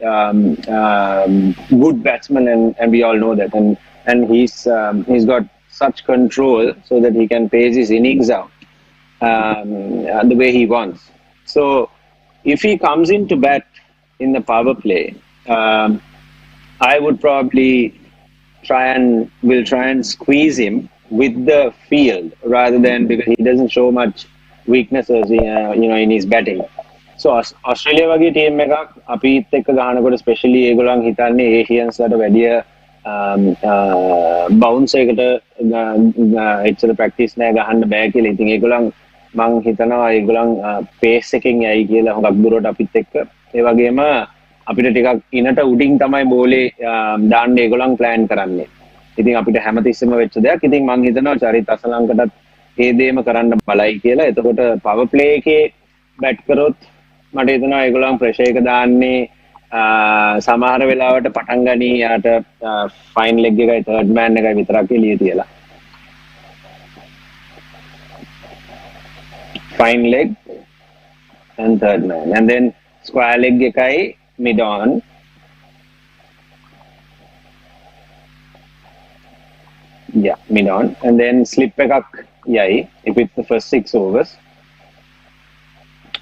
good batsman, and we all know that, and he's got such control so that he can pace his innings out the way he wants. So if he comes into bat in the power play, I would probably try and squeeze him with the field rather than, because he doesn't show much weaknesses in his batting. So Australia wage team එකක් අපිත් එක්ක ගහනකොට especially ඒගොල්ලන් හිතන්නේ Asians ලාට වැඩිය bounce එකකට එච්චර practice නැහැ ගහන්න බෑ කියලා. ඉතින් ඒගොල්ලන් මං හිතනවා ඒගොල්ලන් pace එකකින් යයි කියලා හුඟක් දුරට අපිත් එක්ක. ඒ වගේම අපිට ටිකක් ඉනට උඩින් තමයි බෝලේ දාන්න ඒගොල්ලන් plan කරන්නේ. ඉතින් අපිට හැමතිස්සෙම වෙච්ච දෙයක්. ඉතින් මං හිතනවා චරිත අසලංකටත් ඒ දේම කරන්න බලයි කියලා. එතකොට power play එකේ bat කරොත් මට හිතෙනවා ඒගොල්ලන් ප්‍රෙෂර් එක දාන්නේ සමහර වෙලාවට පටන් ගනී යාට ෆයින් ලෙග් එකයි තර්ඩ් මෑන් එකයි විතරක් එළිය තියලා. Fine leg and third man, and then square leg ekai mid on, mid on, and then slip ekak yai if it's the first 6 overs,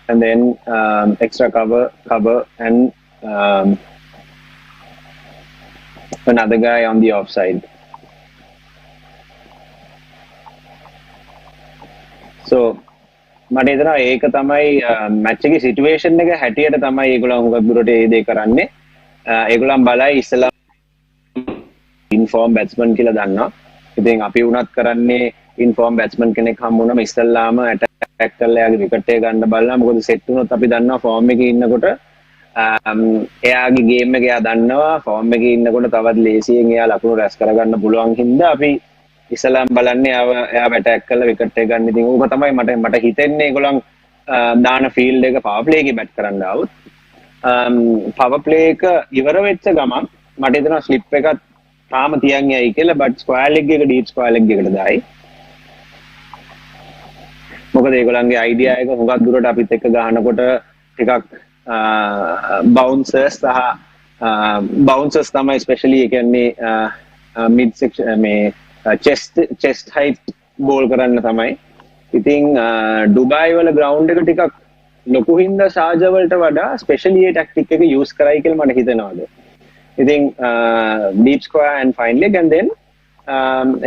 and then extra cover and another guy on the offside. So මට හිතෙනවා ඒක තමයි match එකේ situation එක හැටියට තමයි ඒගොල්ලෝ හුඟක් දුරට ඒ දේ කරන්නේ. ඒගොල්ලන් බලයි ඉස්සලා ඉන්ෆෝම් බැට්ස්මන් කියලා දන්නවා. ඉතින් අපි වුණත් කරන්නේ ඉන්ෆෝම් බැට්ස්මන් කෙනෙක් හම්බ වුණාම ඉස්සල්ලාම ඇටැක් කරලා එයාගේ විකට් එක ගන්න බලනවා. මොකද සෙට් වුණොත් අපි දන්නවා ෆෝම් එකේ ඉන්නකොට එයාගේ ගේම් එක එයා දන්නවා. ෆෝම් එකේ ඉන්නකොට තවත් ලේසියෙන් එයා ලකුණු රැස් කරගන්න පුළුවන් හින්දා අපි ඉස්සලාම් බලන්නේ එයා ඇටැක් කරලා විකට් එක ගන්න. ඉතින් ඕක තමයි මට හිතෙන්නේ ඒගොල්ලන් දාන ෆීල්ඩ් එක පවර් ප්ලේ එකේ බැට් කරන්න આવුත් පවර් ප්ලේ එක ඉවර වෙච්ච ගමන් මට හිතෙනවා ස්ලිප් එකක් තාම තියන් යයි කියලා, බට් ස්ක්වයර් ලෙග් එක ඩීප් ස්ක්වයර් ලෙග් එකට දායි. මොකද ඒගොල්ලන්ගේ අයිඩියා එක හුඟක් දුරට අපිත් එක්ක ගහනකොට ටිකක් බවුන්සර්ස් සහ බවුන්සර්ස් තමයි ස්පෙෂලි ඒ කියන්නේ මිඩ් සෙක්ෂන් මේ chest height බෝල් කරන්න තමයි. ඉතින් ඩුබායි වල ග්‍රවුන්ඩ් එක ටිකක් ලොකු හින්දා ෂාර්ජා වලට වඩා ස්පෙෂලි ඒ ටැක්ටික් එක යූස් කරයි කියලා මට හිතෙනවාද. ඉතින් deep square and fine leg and then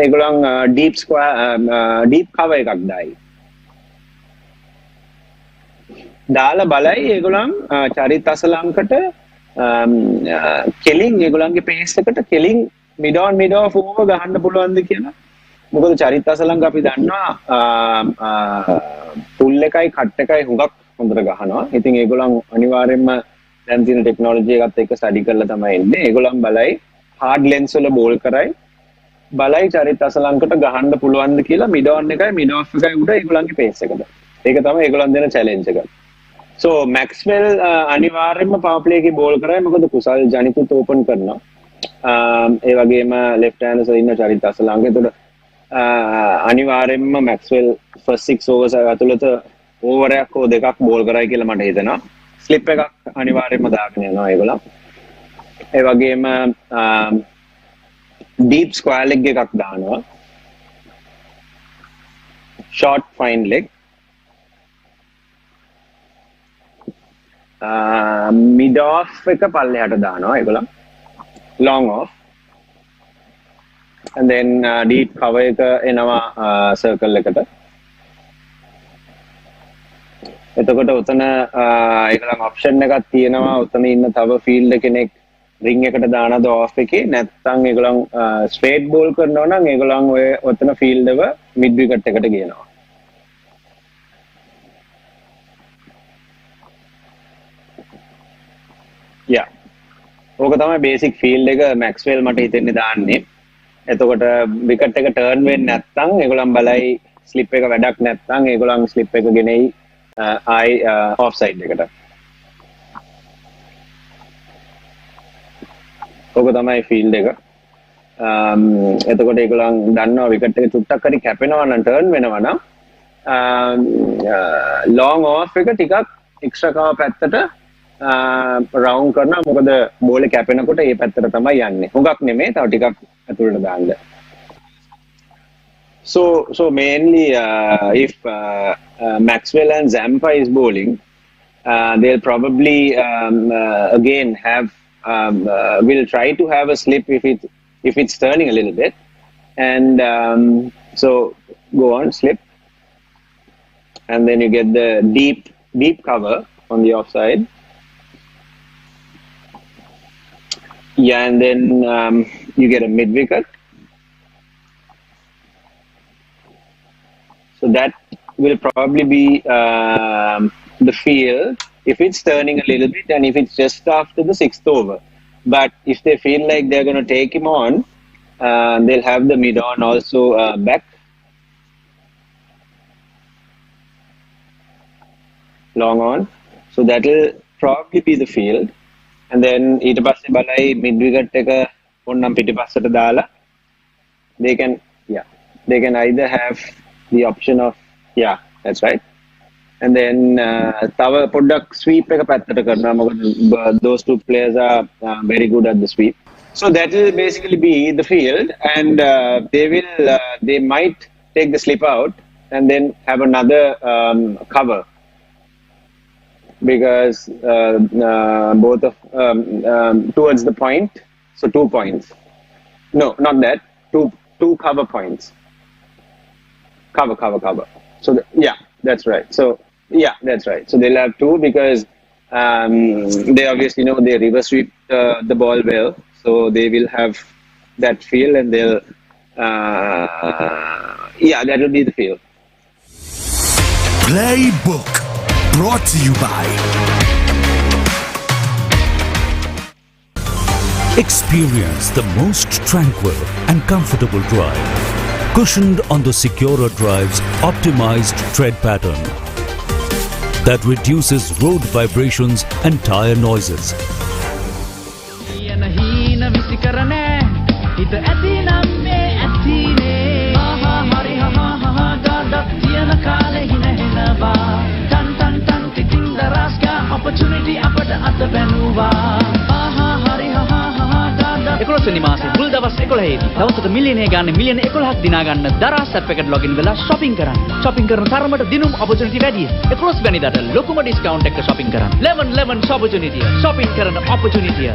ඒගොල්ලන් deep cover එකක් දායි. දාලා බලයි ඒගොල්ලන් චරිත අසලංකට කෙලින් ඒගොල්ලන්ගේ පේස් එකට කෙලින් mid off over ගහන්න පුළුවන්ද කියලා. මොකද චරිත අසලංග අපි දන්නවා පුල් එකයි කට් එකයි හුඟක් හොඳට ගහනවා. ඉතින් ඒගොල්ලන් අනිවාර්යයෙන්ම දැන් තියෙන ටෙක්නොලොජි එකත් එක්ක ස්ටඩි කරලා තමයි ඉන්නේ. ඒගොල්ලන් බලයි hard lens වල බෝල් කරයි බලයි චරිත අසලංකට ගහන්න පුළුවන්ද කියලා mid on එකයි mid off එකයි උඩ ඒගොල්ලන්ගේ පේස් එකද. ඒක තමයි ඒගොල්ලන් දෙන චැලෙන්ජ් එක. So Maxwell අනිවාර්යයෙන්ම power play එකේ බෝල් කරයි මොකද කුසල් ජනිකුත් ඕපන් කරනවා. ඒ වගේම left handers වල ඉන්න චරිත අසලංග. ඒතකොට අනිවාර්යයෙන්ම Maxwell first 6 overs ඇතුළත over එකක් හෝ දෙකක් බෝල් කරයි කියලා මට හිතෙනවා. ස්ලිප් එකක් අනිවාර්යයෙන්ම දාගෙන යනවා ඒගොල්ලෝ. ඒ වගේම deep square leg එකක් දානවා. short fine leg. mid off එක පල්ලෙහාට දානවා ඒගොල්ලෝ. long off. And then deep cover එක එනවා circle එකට. එතකොට උතන ඒගොල්ලන් ඔප්ෂන් එකක් තියෙනවා උතන ඉන්න තව ෆීල්ඩ් කෙනෙක් රින් එකට දානද ඔෆ් එකේ නැත්නම් ඒගොල්ලන් ස්ට්‍රේට් බෝල් කරනවා නම් ඒගොල්ලන් ඔය උතන ෆීල්ඩ් එක මිඩ් විකට් එකට ගේනවා. යා. ඕක තමයි බේසික් ෆීල්ඩ් එක මැක්ස්වෙල් මට හිතෙන්නේ දාන්නේ. එතකොට විකට් එක ටර්න් වෙන්නේ නැත්නම් ඒගොල්ලන් බලයි ස්ලිප් එක වැඩක් නැත්නම් ඒගොල්ලන් ස්ලිප් එක ගෙනෙයි ආයි ඔෆ් සයිඩ් එකට. ඕක තමයි ෆීල්ඩ් එක. එතකොට ඒගොල්ලන් දන්නවා විකට් එක චුට්ටක් හරි කැපෙනවා නම් ටර්න් වෙනවා නම් ලොං ඔෆ් එක ටිකක් එක්ස්ට්‍රා කව පැත්තට රවුන්ඩ් කරනවා මොකද බෝල් එක කැපෙනකොට ඒ පැත්තට තමයි යන්නේ. හුඟක් නෙමෙයි තව ටිකක් ඇතුළට දාන්න. So mainly if Maxwell and Zampa is bowling, they'll probably again have will try to have a slip if it's turning a little bit, and so go on slip, and then you get the deep cover on the offside. Yeah, and then you get a mid wicket. So that will probably be the field if it's turning a little bit and if it's just after the 6th over. But if they feel like they're going to take him on, they'll have the mid on also back. Long on. So that will probably be the field. And then ඊට පස්සේ බලයි mid wicket එක ඕන්නම් පිටිපස්සට දාලා they can either have the option of that's right, and then තව පොඩ්ඩක් sweep එක පැත්තට කරනවා මොකද those two players are very good at the sweep. So that will basically be the field, and they might take the slip out and then have another cover. Because both of towards the point, so 2 points. No, not that. Two cover points. Cover. So that's right. So that's right. So they'll have 2 because they obviously know they reverse sweep the ball well, so they will have that feel, and they'll that will be the feel. Playbook. Brought to you by Experience the most tranquil and comfortable drive, cushioned on the securer drive's optimized tread pattern that reduces road vibrations and tire noises. 11 දී දවසට මිලියනය ගානේ මිලියන 11ක් දිනා ගන්න Daraz app එකට login වෙලා shopping කරන්න. shopping කරන තරමට දිනුම් opportunity වැඩි. 11 වෙනිදාට ලොකුම discount එක shopping කරන්න. 11 opportunity. shopping කරන opportunity.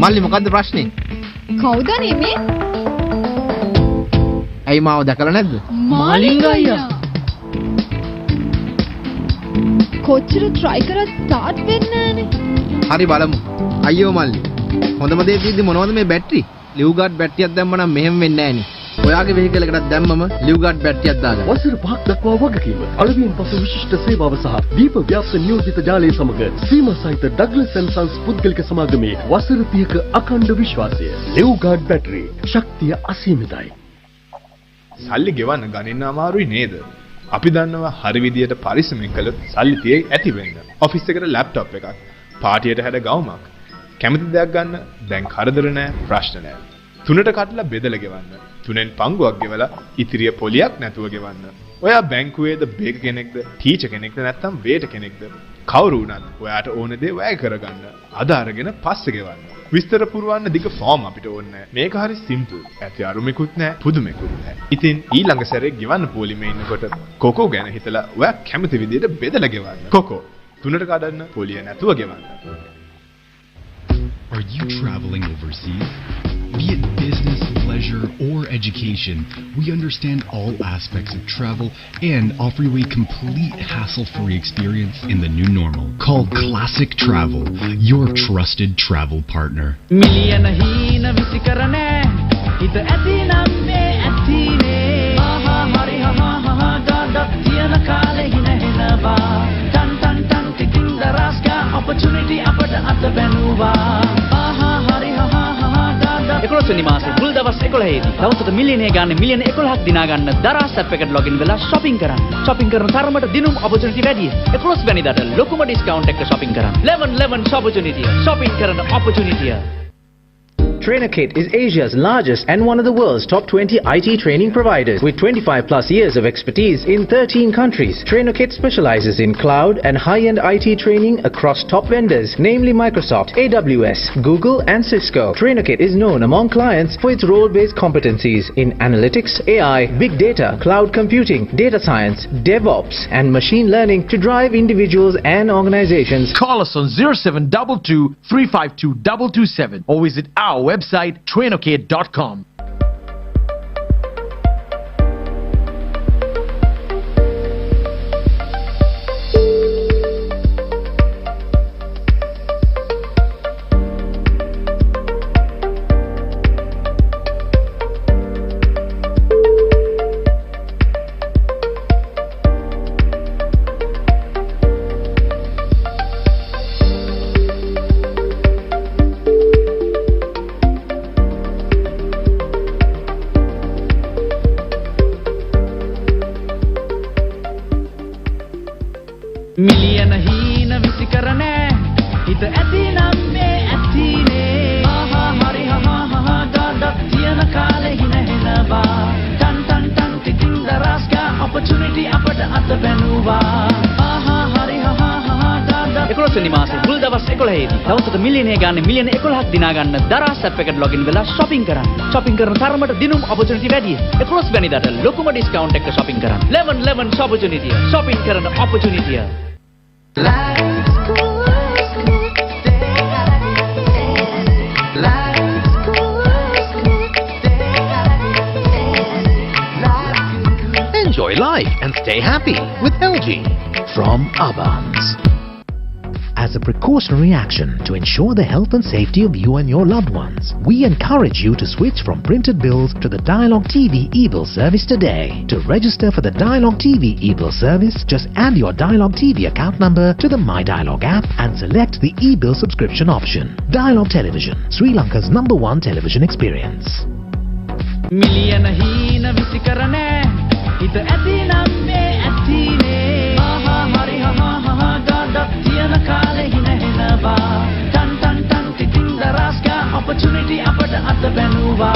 මල්ලි මොකද්ද ප්‍රශ්නේ? කවුද නෙමේ? ඇයි මාව දැකලා නැද්ද? මාලිංග අයියා. කොච්චර try කරත් start වෙන්නේ නැහනේ. හරි බලමු. අයියෝ මල්ලි. හොඳම දේ තියෙද්දි මොනවද මේ බැටරි? ලිව් ගාඩ් බැටරියක් දැම්ම නම් මෙහෙම වෙන්නේ නැහනේ. ඔයාගේ වෙහිකල් එකකට දැම්මම ලිව් ගාඩ් බැටරියක් දාගන්න. වසර 5ක් දක්වා වගකීම අලුයන් පසු විශිෂ්ට සේවාව සහ දීප ව්‍යාප්ත නියෝජිත ජාලය සමග සීමා සහිත ඩග්ලස් ඇන්ඩ් සන්ස් පුද්ගලික සමාගමේ වසර 30ක අඛණ්ඩ විශ්වාසය. ලිව් ගාඩ් බැටරි ශක්තිය අසීමිතයි. සල්ලි ගෙවන්න ගණන් අමාරුයි නේද? අපි දන්නවා හරි විදියට පරිස්සමෙන් කළොත් සල්ලි තියෙයි ඇති වෙන්න. ඔෆිස් එකට ලැප්ටොප් එකක්, පාටියට හැද ගවුමක්, කැමති දෙයක් ගන්න දැන් කරදර නැහැ, ප්‍රශ්න නැහැ. තුනට කඩලා බෙදලා ගෙවන්න. තුනෙන් පංගුවක් ගෙවලා ඉතිරිය පොලියක් නැතුව ගෙවන්න. ඔයා බැංකුවේද බේක කෙනෙක්ද, ටීචර් කෙනෙක්ද නැත්නම් වේටර් කෙනෙක්ද? කවුරු වුණත් ඔයාට ඕන දේ වැය කරගන්න. අද අරගෙන පස්සේ ගෙවන්න. විස්තර පුරවන්න දිග ෆෝම් අපිට ඕනේ නැහැ. මේක හරි සිම්පල්. ඇති අරුමෙකුත් නැහැ, පුදුමෙකුත් නැහැ. ඉතින් ඊළඟ සැරේ ගෙවන්න පොලිමේ ඉන්නකොට කොකෝ ගැන හිතලා ඔයා කැමති විදියට බෙදලා ගෙවන්න. කොකෝ තුනට කඩන්න, පොලිය නැතුව ගෙවන්න. Are you traveling overseas? Be it business, pleasure, or education, we understand all aspects of travel and offer you a complete hassle-free experience in the new normal. Call Classic Travel, your trusted travel partner. මිලියන හීන විසිකරනේ හිත ඇතිනම් මේ ඇතිනේ ආහා හරි හා දාඩක් තියන කාලේ හිනහෙනවා ton ton ton ටිකින් දරස්කා opportunity අපට අත බැනුවා ආහා හරි හා 11 වෙනි මාසේ මුල් දවස් 11 දී දවසට මිලියනය ගානේ මිලියන 11ක් දිනා ගන්න දරාස් ඇප් එකට ලොගින් වෙලා shopping කරන්න. shopping කරන තරමට දිනුම් opportunity වැඩි. 11 වෙනිදාට ලොකුම discount එක shopping කරන්න. 11 opportunity. shopping කරන opportunity. TrainerKit is Asia's largest and one of the world's top 20 IT training providers with 25 plus years of expertise in 13 countries. TrainerKit specializes in cloud and high-end IT training across top vendors, namely Microsoft, AWS, Google and Cisco. TrainerKit is known among clients for its role-based competencies in analytics, AI, big data, cloud computing, data science, DevOps and machine learning to drive individuals and organizations. Call us on 0722 352 227 or visit our website trainerkit.com. මිලියන හීන විසිකරනේ හිත ඇතිනම් මේ ඇතිනේ ආහා හරි හා දාඩක් තියන කාලේ හිනහෙනවා ton ton ton ටිකින් දරස්කා opportunity අපට අත බැනුවා ආහා හරි හා දාඩක් 11 වෙනි මාසේ මුල් දවස් 11 දී දවසට මිලියනය ගානේ මිලියන 11ක් දිනා ගන්න දරාස් ඇප් එකට ලොගින් වෙලා shopping කරන්න. shopping කරන තරමට දිනුම් opportunity වැඩි. 11 වෙනිදාට ලොකුම discount එක shopping කරන්න. 11 opportunity. shopping කරන opportunity. Enjoy life and stay happy with LG from Abans. as a precautionary action to ensure the health and safety of you and your loved ones. We encourage you to switch from printed bills to the Dialogue TV e-bill service today. To register for the Dialogue TV e-bill service, just add your Dialogue TV account number to the My Dialogue app and select the e-bill subscription option. Dialogue Television, Sri Lanka's #1 television experience. මිලියන හීන විසි කරනෑ හිත ඇති නම් මේ ඇතිනේ ආහා හරි හා හා ගාඩක් තියන කාලේ හිනහෙනවා ටන් ටන් ටන් ටිටින් දරස්කා opportunity අපට අත බැනුවා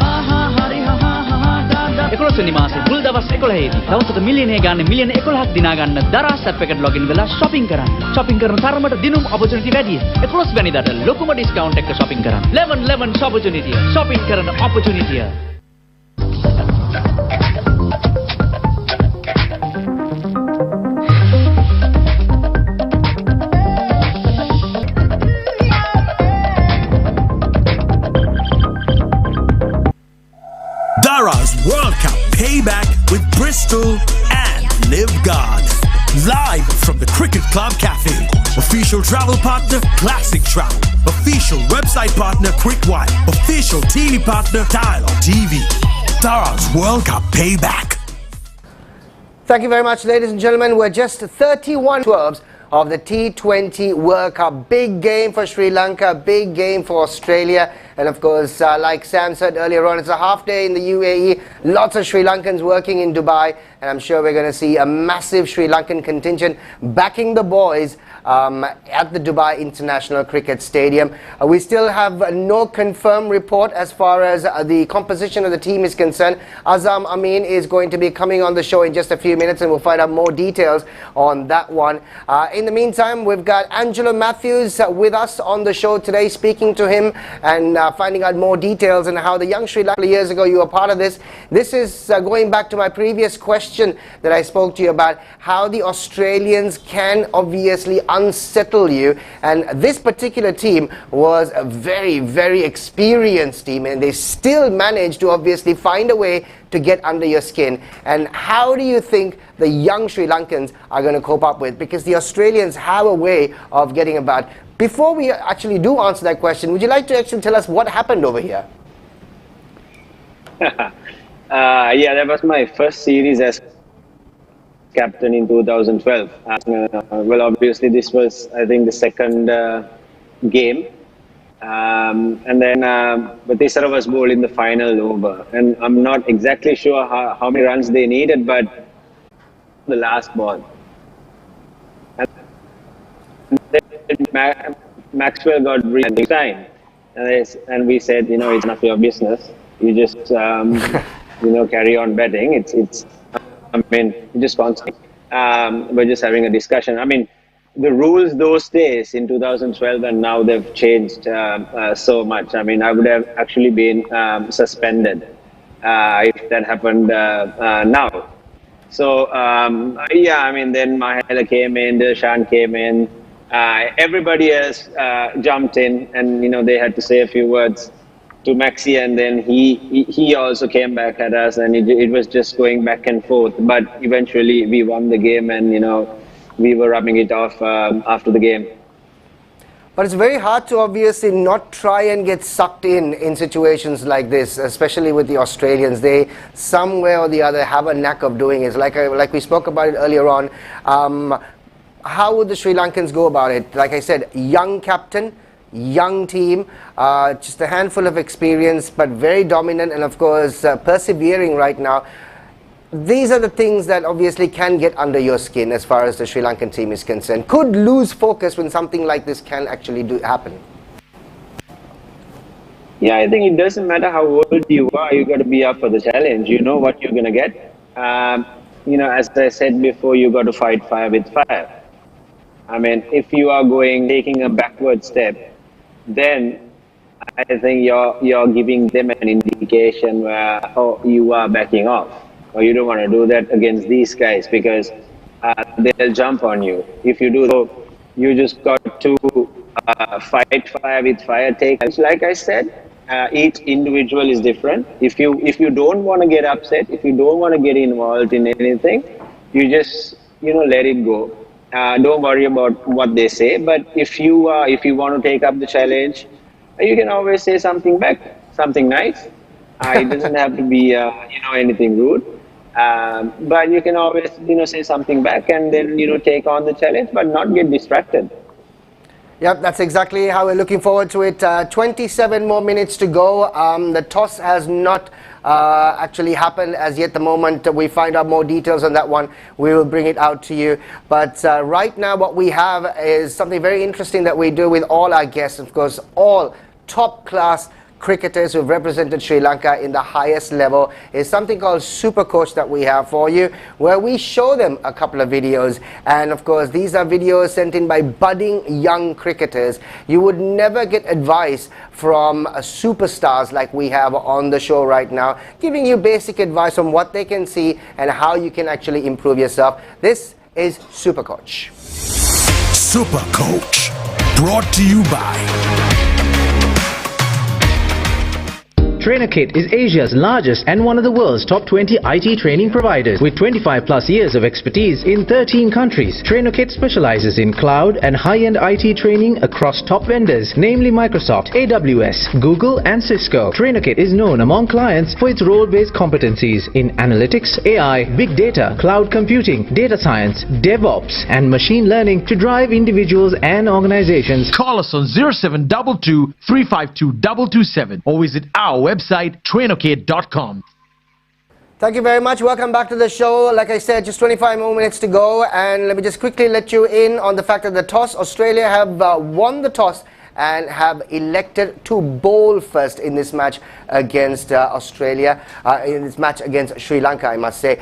ආහා හරි හා හා ගාඩක් 11 වෙනි මාසේ මුල් දවස් 11 දී දවසට මිලියනය ගන්න මිලියන 11ක් දිනා ගන්න දරස් ඇප් එකට ලොගින් වෙලා shopping කරන්න shopping කරන තරමට දිනුම් opportunity වැඩි 11 වෙනිදාට ලොකුම discount එකක shopping කරන්න 11 opportunity shopping කරන opportunity. Daraz World Cup Payback with Bristol and Live God. Live from the Cricket Club Cafe. Official travel partner, Classic Travel. Official website partner, Quickwire. Official TV partner, Dialogue TV. Daraz World Cup Payback. Thank you very much, ladies and gentlemen. We're just 31 12s of the T20 World Cup. Big game for Sri Lanka, big game for Australia. And of course, like Sam said earlier on, it's a half day in the UAE. Lots of Sri Lankans working in Dubai. And I'm sure we're going to see a massive Sri Lankan contingent backing the boys at the Dubai International Cricket Stadium. We still have no confirmed report as far as the composition of the team is concerned. Azam Amin is going to be coming on the show in just a few minutes and we'll find out more details on that one. In the meantime, we've got Angelo Mathews with us on the show today, speaking to him and finding out more details on how the young Sri Lanka years ago you were part of this. This is going back to my previous question that I spoke to you about how the Australians can obviously unsettle you, and this particular team was a very, very experienced team and they still managed to obviously find a way to get under your skin. And how do you think the young Sri Lankans are going to cope up with, because the Australians have a way of getting about. Before we actually do answer that question, would you like to actually tell us what happened over here? Yeah, that was my first series as captain in 2012. Well, obviously this was, I think, the second game. And then Batisara was bowled in the final over. And I'm not exactly sure how many runs they needed, but the last ball. And Maxwell got really time. And we said, you know, it's none of your business. You just, you know, carry on betting. It's I mean, just constantly. We're just having a discussion. I mean, the rules those days in 2012 and now they've changed so much. I mean, I would have actually been suspended if that happened now. So, yeah, I mean, then Mahela came in, Dilshan came in. Everybody else jumped in and, you know, they had to say a few words to Maxi, and then he also came back at us, and it was just going back and forth. But eventually we won the game, and, you know, we were rubbing it off after the game. But it's very hard to obviously not try and get sucked in situations like this, especially with the Australians. They, some way or the other, have a knack of doing it. Like we spoke about it earlier on. How would the Sri Lankans go about it? Like I said, young captain, young team, just a handful of experience, but very dominant and of course persevering right now. These are the things that obviously can get under your skin as far as the Sri Lankan team is concerned. Could lose focus when something like this can actually happen. Yeah, I think it doesn't matter how old you are, you got to be up for the challenge. You know what you're going to get. You know, as I said before, you got to fight fire with fire. I mean, if you are taking a backward step, then I think you're giving them an indication where, oh, you are backing off, or you don't want to do that against these guys because they'll jump on you. If you do so, you just got to fight fire with fire. Like I said, each individual is different. If you don't want to get upset, if you don't want to get involved in anything, you just, you know, let it go. don't worry about what they say. But if you want to take up the challenge, you can always say something back, something nice. It doesn't have to be anything rude. But you can always say something back and then take on the challenge, but not get distracted. Yep, that's exactly how we're looking forward to it. 27 more minutes to go. The toss has not actually happened as yet. The moment we find out more details on that one, we will bring it out to you. But right now what we have is something very interesting that we do with all our guests. Of course, all top class cricketers who've represented Sri Lanka in the highest level is something called Super Coach that we have for you, where we show them a couple of videos. And of course, these are videos sent in by budding young cricketers. You would never get advice from superstars like we have on the show right now, giving you basic advice on what they can see and how you can actually improve yourself. This is Super Coach. Super Coach, brought to you by TrainerKit is Asia's largest and one of the world's top 20 IT training providers with 25 plus years of expertise in 13 countries. TrainerKit specializes in cloud and high-end IT training across top vendors, namely Microsoft, AWS, Google and Cisco. TrainerKit is known among clients for its role-based competencies in analytics, AI, big data, cloud computing, data science, DevOps and machine learning to drive individuals and organizations. Call us on 0722 352 227 or visit our website trainerkit.com. Thank you very much. Welcome back to the show. Like I said, just 25 more minutes to go, and let me just quickly let you in on the fact that the toss, Australia have won the toss and have elected to bowl first in this match against Australia, in this match against Sri Lanka, I must say.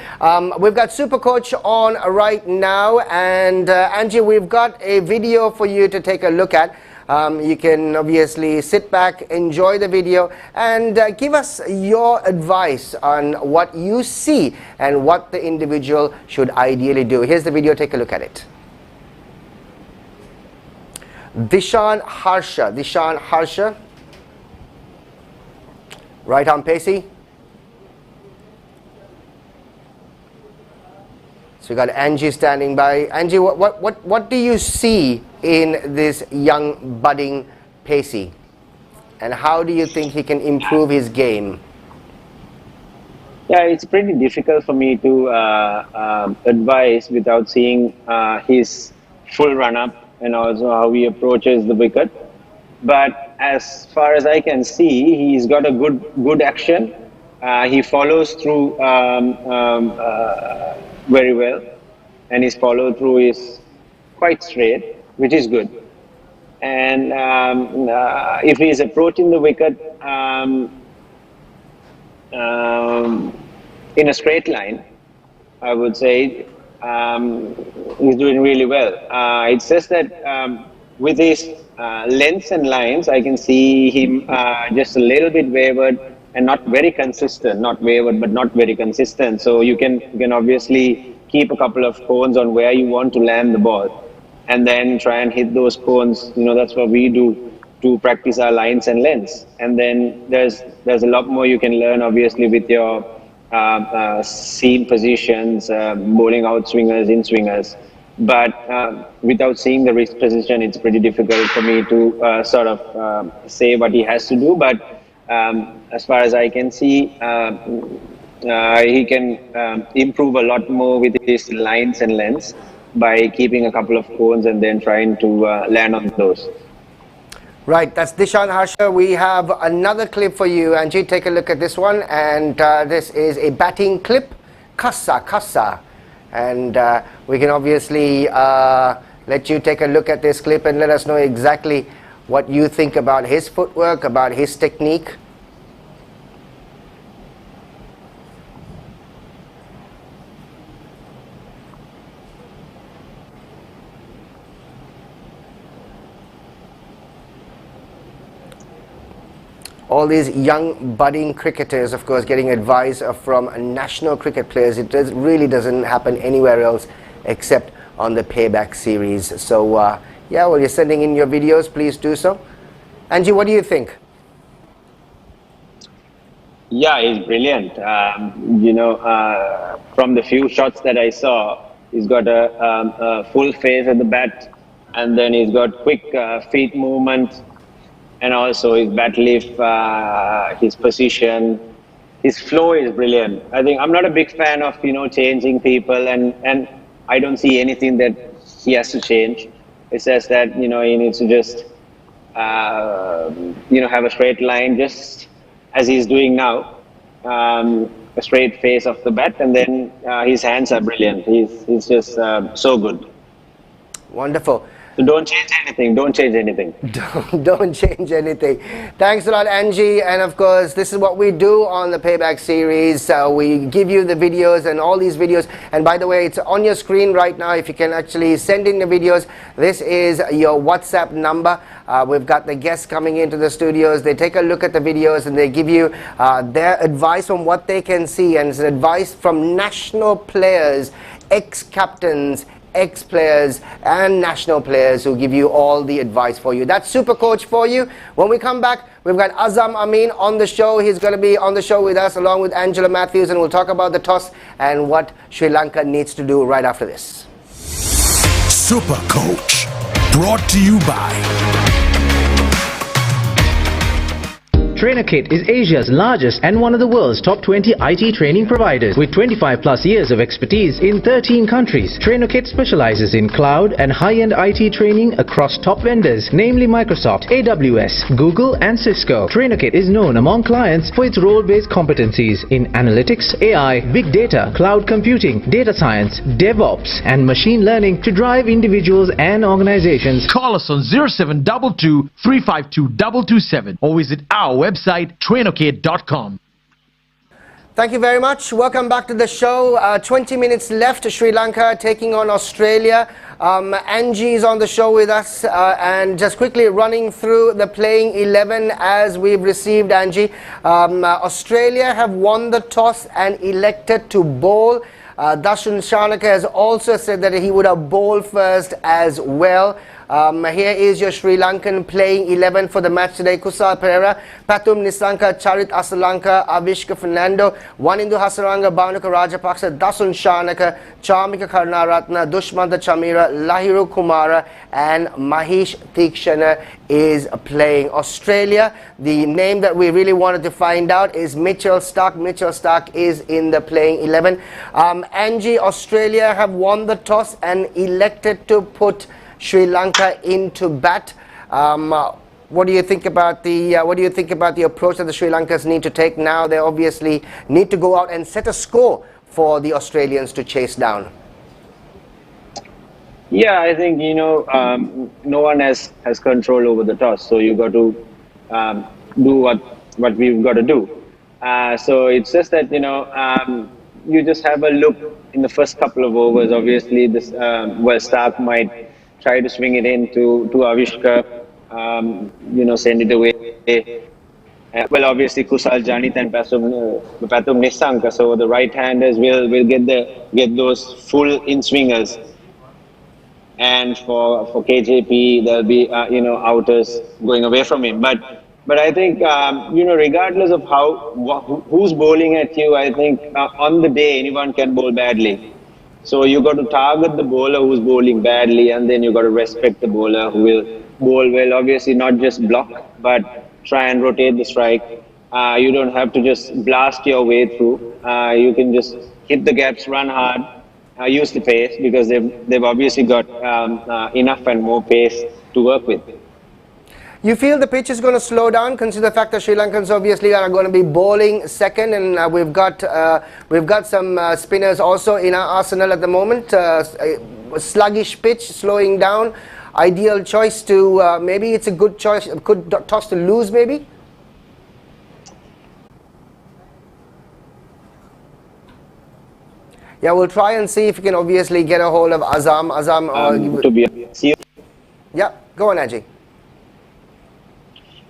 We've got Super Coach on right now, and Angie, we've got a video for you to take a look at. You can obviously sit back, enjoy the video, and give us your advice on what you see and what the individual should ideally do. Here's the video, take a look at it. Dishan Harsha, right arm pacey. So we got Angie standing by. Angie, what do you see in this young budding pacey, and how do you think he can improve his game? Yeah, it's pretty difficult for me to advise without seeing his full run-up and also how he approaches the wicket. But as far as I can see, he's got a good action. He follows through very well, and his follow through is quite straight, which is good. And if he's approaching the wicket in a straight line, I would say he's doing really well. It's just that with his lengths and lines, I can see him just a little bit wavered and not very consistent. Not wavered, but not very consistent. So you can obviously keep a couple of cones on where you want to land the ball, and then try and hit those cones. That's what we do to practice our lines and lengths. And then there's a lot more you can learn, obviously, with your seam positions, bowling out swingers, in swingers. But without seeing the wrist position, it's pretty difficult for me to sort of say what he has to do. But as far as I can see, he can improve a lot more with his lines and lengths by keeping a couple of cones and then trying to land on those. Right, that's Dishan Harsha. We have another clip for you, Angie. Take a look at this one, and this is a batting clip, Kassa. And we can obviously let you take a look at this clip and let us know exactly what you think about his footwork, about his technique. All these young budding cricketers, of course, getting advice from national cricket players. It really doesn't happen anywhere else except on the Payback series. So yeah, well, you're sending in your videos, please do so. Angie, what do you think? Yeah, he's brilliant. From the few shots that I saw, He's got a full face at the bat, and then he's got quick feet movement, and also his bat lift, his position, his flow is brilliant. I think I'm not a big fan of changing people, and I don't see anything that he has to change. It's just that he needs to just have a straight line, just as he's doing now, a straight face off the bat, and then his hands are brilliant. He's just so good. Wonderful. So don't change anything. Don't change anything. Don't change anything. Thanks a lot, Angie. And of course, this is what we do on the Payback series. We give you the videos and all these videos. And by the way, it's on your screen right now. If you can actually send in the videos, this is your WhatsApp number. We've got the guests coming into the studios. They take a look at the videos and they give you their advice on what they can see. And it's advice from national players, ex-captains, ex-players and national players who give you all the advice for you. That's Super Coach for you. When we come back, we've got Azam Amin on the show. He's going to be on the show with us along with Angelo Mathews, and we'll talk about the toss and what Sri Lanka needs to do right after this. Super Coach, brought to you by TrainerKit is Asia's largest and one of the world's top 20 IT training providers with 25 plus years of expertise in 13 countries. TrainerKit specializes in cloud and high-end IT training across top vendors, namely Microsoft, AWS, Google and Cisco. TrainerKit is known among clients for its role-based competencies in analytics, AI, big data, cloud computing, data science, DevOps and machine learning to drive individuals and organizations. Call us on 0722 352 227 or visit our website trainerkit.com. Thank you very much. Welcome back to the show. 20 minutes left. Sri Lanka taking on Australia. Angie is on the show with us, and just quickly running through the playing 11 as we've received, Angie. Australia have won the toss and elected to bowl. Dasun Shanaka has also said that he would have bowled first as well. Here is your Sri Lankan playing 11 for the match today. Kusal Pereira, Pathum Nisanka, Charit Asalanka, Avishka Fernando, Wanindu Hasaranga, Bhanuka Rajapaksa, Dasun Shanaka, Charmika Karnaratna, Dushmanta Chamira, Lahiru Kumara and Mahesh Thikshana is playing. Australia, the name that we really wanted to find out is Mitchell Starc. Mitchell Starc is in the playing 11. Angie, Australia have won the toss and elected to put Sri Lanka into bat. What do you think about the approach that the Sri Lankans need to take now? They obviously need to go out and set a score for the Australians to chase down. Yeah, I think no one has control over the toss, so you got to do what we've got to do. So it's just that you just have a look in the first couple of overs. Obviously, this Starc might try to swing it in to Avishka, send it away. Well, obviously Kusal Janit and Pathum Nisanka, so the right-handers will get those full in-swingers. And for KJP, there'll be outers going away from him. But I think regardless of who's bowling at you, I think on the day anyone can bowl badly. So you got to target the bowler who's bowling badly, and then you got to respect the bowler who will bowl well. Obviously, not just block, but try and rotate the strike. You don't have to just blast your way through. You can just hit the gaps, run hard, use the pace, because they've obviously got enough and more pace to work with. You feel the pitch is going to slow down, consider the fact that Sri Lankans obviously are going to be bowling second, and we've got some spinners also in our arsenal at the moment. Sluggish pitch, slowing down. Ideal choice to maybe it's a good choice, good toss to lose maybe. Yeah, we'll try and see if we can obviously get a hold of Azam. Yeah, go on, Angie.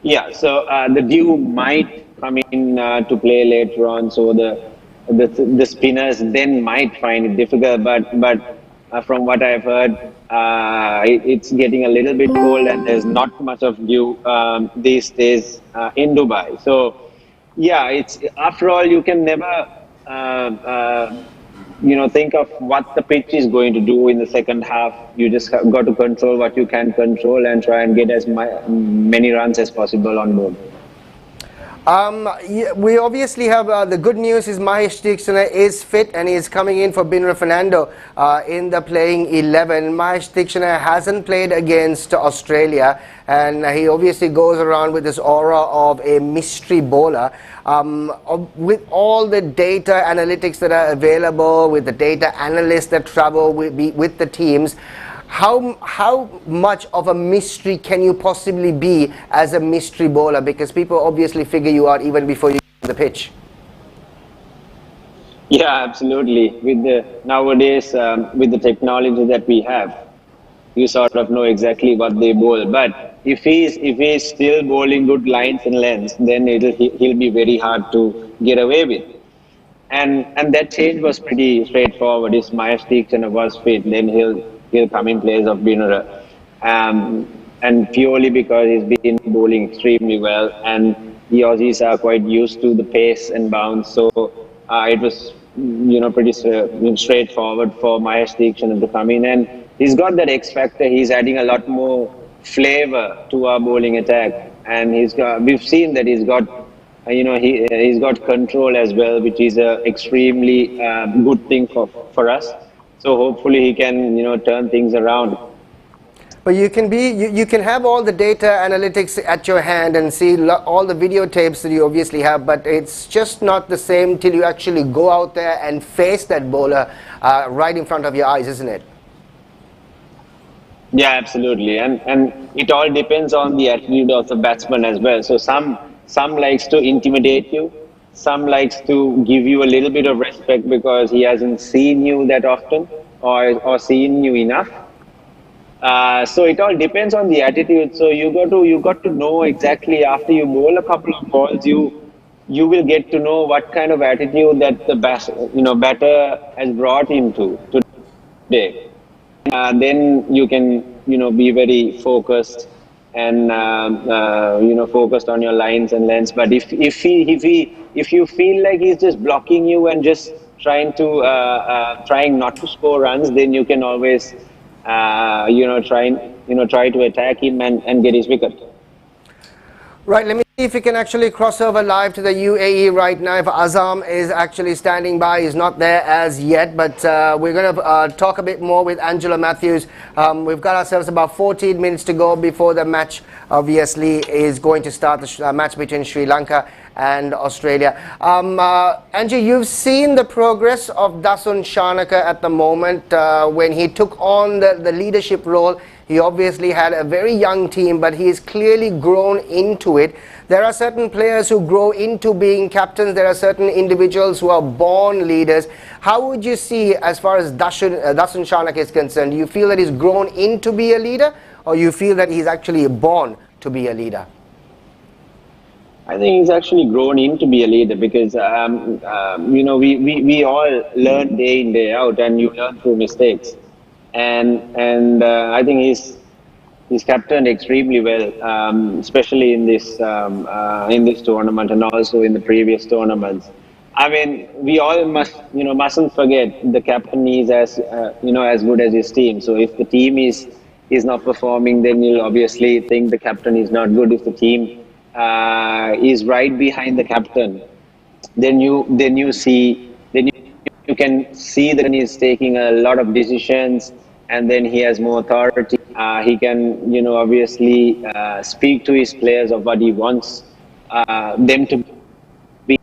Yeah, so the dew might come in to play later on, so the spinners then might find it difficult. But from what I've heard, it's getting a little bit cold, and there's not much of dew these days in Dubai. So yeah, it's after all, you can never think of what the pitch is going to do in the second half. You just got to control what you can control and try and get as many runs as possible on board. We obviously have the good news is Mahesh Theekshana is fit and he is coming in for Binra Fernando in the playing 11. Mahesh Theekshana hasn't played against Australia and he obviously goes around with this aura of a mystery bowler. With all the data analytics that are available, with the data analysts that travel with the teams, how much of a mystery can you possibly be as a mystery bowler? Because people obviously figure you out even before you get on the pitch. Yeah, absolutely. Nowadays, with the technology that we have, you sort of know exactly what they bowl. But if he's still bowling good lines and lengths, then he'll be very hard to get away with. And that change was pretty straightforward. If Mahesh Theekshana was fit, then he'll come in place of Binra. And purely because he's been bowling extremely well and the Aussies are quite used to the pace and bounce. So it was, pretty straightforward for Mahesh Theekshana to come in. And he's got that X factor. He's adding a lot more flavor to our bowling attack. And we've seen that he's got, he's got control as well, which is a extremely good thing for us. So hopefully he can, turn things around. But you can have all the data analytics at your hand and see all the videotapes that you obviously have, but it's just not the same till you actually go out there and face that bowler right in front of your eyes, isn't it? Yeah, absolutely. And it all depends on the attitude of the batsman as well. So some likes to intimidate you. Some likes to give you a little bit of respect because he hasn't seen you that often or seen you enough. So it all depends on the attitude. So you got to know exactly after you bowl a couple of balls, you will get to know what kind of attitude that the batter has brought him to today. Then you can be very focused and focused on your lines and lengths. But if you feel like he's just blocking you and just trying not to score runs, then you can always try to attack him and get his wicket. Right, let me see if we can actually cross over live to the UAE right now. If Azam is actually standing by, he's not there as yet, but we're going to talk a bit more with Angelo Mathews. We've got ourselves about 14 minutes to go before the match obviously is going to start, the match between Sri Lanka and Australia. Angie, you've seen the progress of Dasun Shanaka at the moment. When he took on the leadership role, he obviously had a very young team, but he's clearly grown into it. There are certain players who grow into being captains. There are certain individuals who are born leaders. How would you see as far as Dasun Shanaka is concerned? Do you feel that he's grown into be a leader, or you feel that he's actually born to be a leader? I think he's actually grown in to be a leader because, we all learn day in, day out, and you learn through mistakes. And I think he's captained extremely well, especially in this tournament and also in the previous tournaments. I mean, we all mustn't forget the captain is as good as his team. So if the team is not performing, then you'll obviously think the captain is not good. If the team is right behind the captain, then you can see that he's taking a lot of decisions, and then he has more authority. He can, obviously speak to his players of what he wants them to be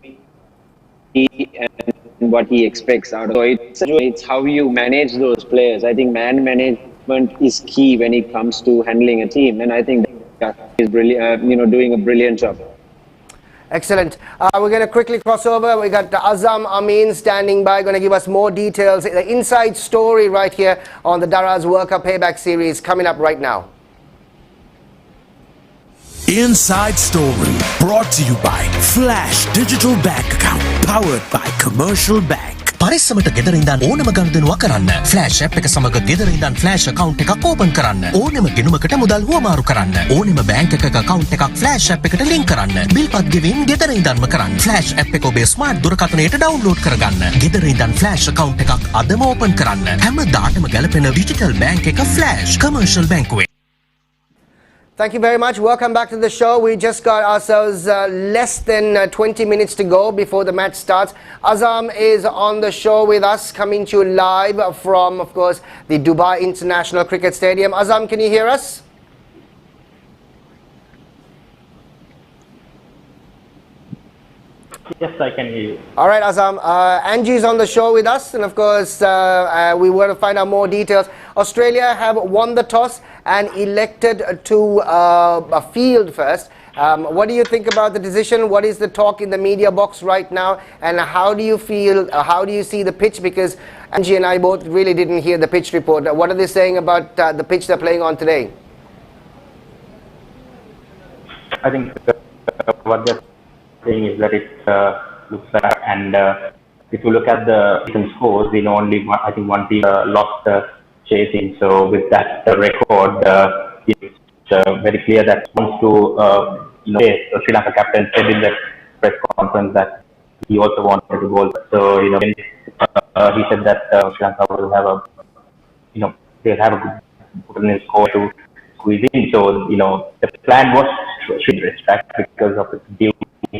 and what he expects out of it. So it's how you manage those players. I think man management is key when it comes to handling a team, and I think that he's doing a brilliant job. Excellent. We're going to quickly cross over. We got Azam Amin standing by, going to give us more details. The inside story right here on the Daraz World Cup Payback series coming up right now. Inside Story, brought to you by Flash Digital Bank Account, powered by Commercial Bank. පරිස්සමට ගෙදර ඉඳන් ඕනම ගනුදෙනුවක් කරන්න. Flash app එක සමග ගෙදර ඉඳන් flash account එකක් open කරන්න. ඕනෙම ගිණුමකට මුදල් හුවමාරු කරන්න. ඕනෙම බැංක් එකක account එකක් ෆ්ලෑෂ් ඇප් එකට ලින්ක් කරන්න. බිල්පත් ගෙවීම් ගෙදර ඉඳන්ම කරන්න. ෆ්ලෑෂ් ඇප් එක ඔබේ ස්මාර්ට් දුරකථනයට ඩවුන්ලෝඩ් කරගන්න. ගෙදර ඉඳන් ෆ්ලෑෂ් account එකක් අදම ඕපන් කරන්න. හැමදාටම ගැලපෙන ඩිජිටල් බැංක් එක ෆ්ලෑෂ් කමර්ෂල් බැංකුවේ. Thank you very much. Welcome back to the show. We just got ourselves less than 20 minutes to go before the match starts. Azam is on the show with us, coming to you live from, of course, the Dubai International Cricket Stadium. Azam, can you hear us? Yes, I can hear you. All right, Azam. Angie is on the show with us, and of course, we want to find out more details. Australia have won the toss and elected to field first. What do you think about the decision? What is the talk in the media box right now? And how do you feel, how do you see the pitch? Because Angie and I both really didn't hear the pitch report. What are they saying about the pitch they're playing on today? I think what they're saying is that it looks like, and if you look at the recent scores, only I think one team lost chasing. So with that record, it's very clear that wants to, the Sri Lanka captain said in the press conference that he also wanted to bowl. So he said that Sri Lanka will have a, they'll have a good put in score to squeeze in. So the plan was should restrict because of the due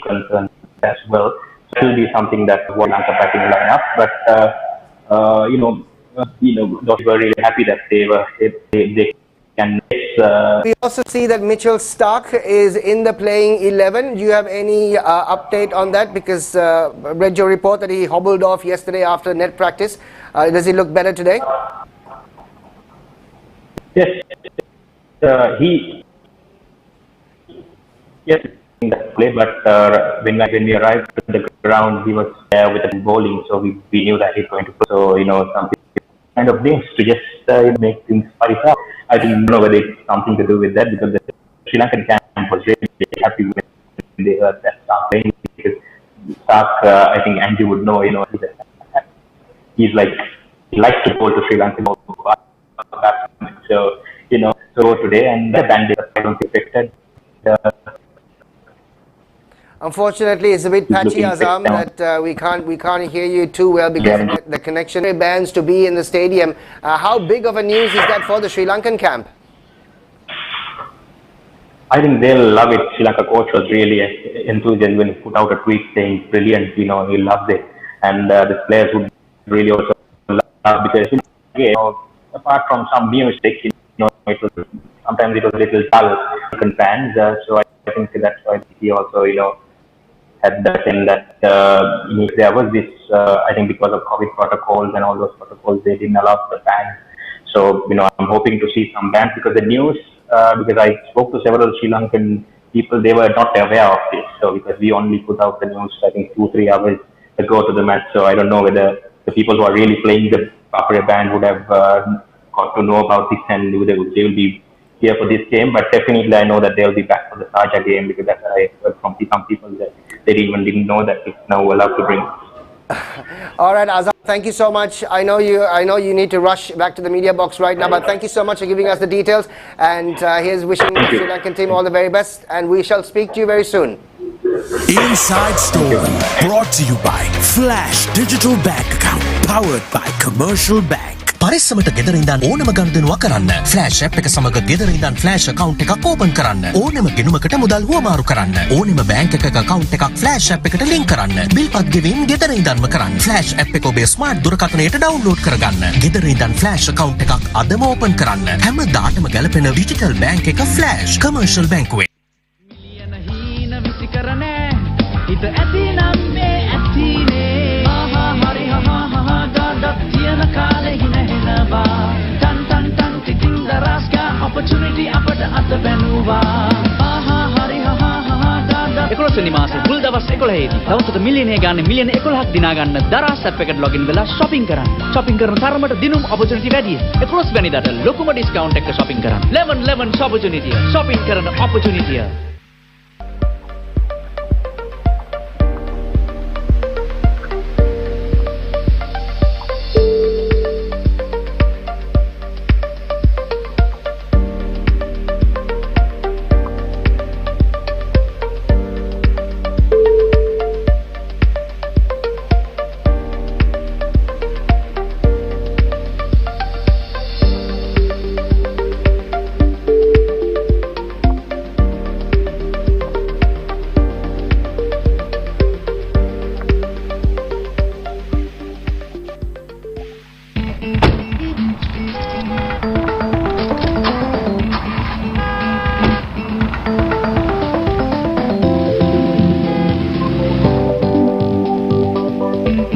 concern as well. It will be something that Sri Lanka batting lineup, but those were really happy that they can. We also see that Mitchell Starc is in the playing 11. Do you have any update on that? Because read your report that he hobbled off yesterday after net practice. Does he look better today? Yes, yes, in that play, but when we arrived to the ground, he was there with the bowling, so we knew that he's going to put, something kind of things to just make things spice up. I don't know whether it's something to do with that, because the Sri Lankan camp was really happy when they heard that Starc playing, because Starc, I think Angie would know, he's like, he likes to go to Sri Lanka, so, so today, and the band is affected. Unfortunately, it's a bit patchy, Azam, that we can't hear you too well because of the connection bans to be in the stadium. How big of a news is that for the Sri Lankan camp? I think they'll love it. Sri Lanka coach was really enthusiastic when he put out a tweet saying, "Brilliant," he loves it, and the players would really also love it because apart from some music, sometimes it was a little dull for fans. So I think that's why he also had that thing that there was this, I think because of COVID protocols and all those protocols, they didn't allow the fans. So, I'm hoping to see some bans, because the news, because I spoke to several Sri Lankan people, they were not aware of this. So, because we only put out the news, I think 2-3 hours ago to the match. So, I don't know whether the people who are really playing the Papare band would have got to know about this and they will be here for this game, but definitely I know that they'll be back for the Sharjah game, because that's what I heard from some people that they didn't know that it's now allowed to bring. All right, Azam, thank you so much. I know you need to rush back to the media box right now, but thank you so much for giving us the details. And here's wishing the Sri Lankan team all the very best, and we shall speak to you very soon. Inside Story, brought to you by Flash Digital Bank Account, powered by Commercial Bank. පරිස්සමට ගෙදර ඉඳන් ඕනම ගනුදෙනුවක් කරන්න. Flash app එක සමග ගෙදර ඉඳන් flash account එකක් open කරන්න. ඕනෙම ගිණුමකට මුදල් හුවමාරු කරන්න. ඕනෙම බැංක් එකක account එකක් ෆ්ලෑෂ් ඇප් එකට ලින්ක් කරන්න. බිල්පත් ගෙවීම් ගෙදර ඉඳන්ම කරන්න. ෆ්ලෑෂ් ඇප් එක ඔබේ ස්මාර්ට් දුරකථනයට ඩවුන්ලෝඩ් කරගන්න. ගෙදර ඉඳන් ෆ්ලෑෂ් account එකක් අදම ඕපන් කරන්න. හැමදාටම ගැලපෙන ඩිජිටල් බැංක් එක ෆ්ලෑෂ් කමර්ෂල් බැංකුවේ. හිත ඇති නම් මේ ඇතිනේ හරි තියන කාලේ හිනහෙනවා තන් තන් තන් ටිකින් දරස්කා opportunity අපට අත බැනුවා හරි 11 වෙනි මාසේ මුල් දවස් 11 දී දවසට මිලියනය ගානේ මිලියන 11ක් දිනා ගන්න දරස් ඇප් එකට ලොගින් වෙලා shopping කරන්න. shopping කරන තරමට දිනුම් opportunity වැඩි. 11 වෙනිදාට ලොකුම discount එකක shopping කරන්න. 11 opportunity. shopping කරන opportunity.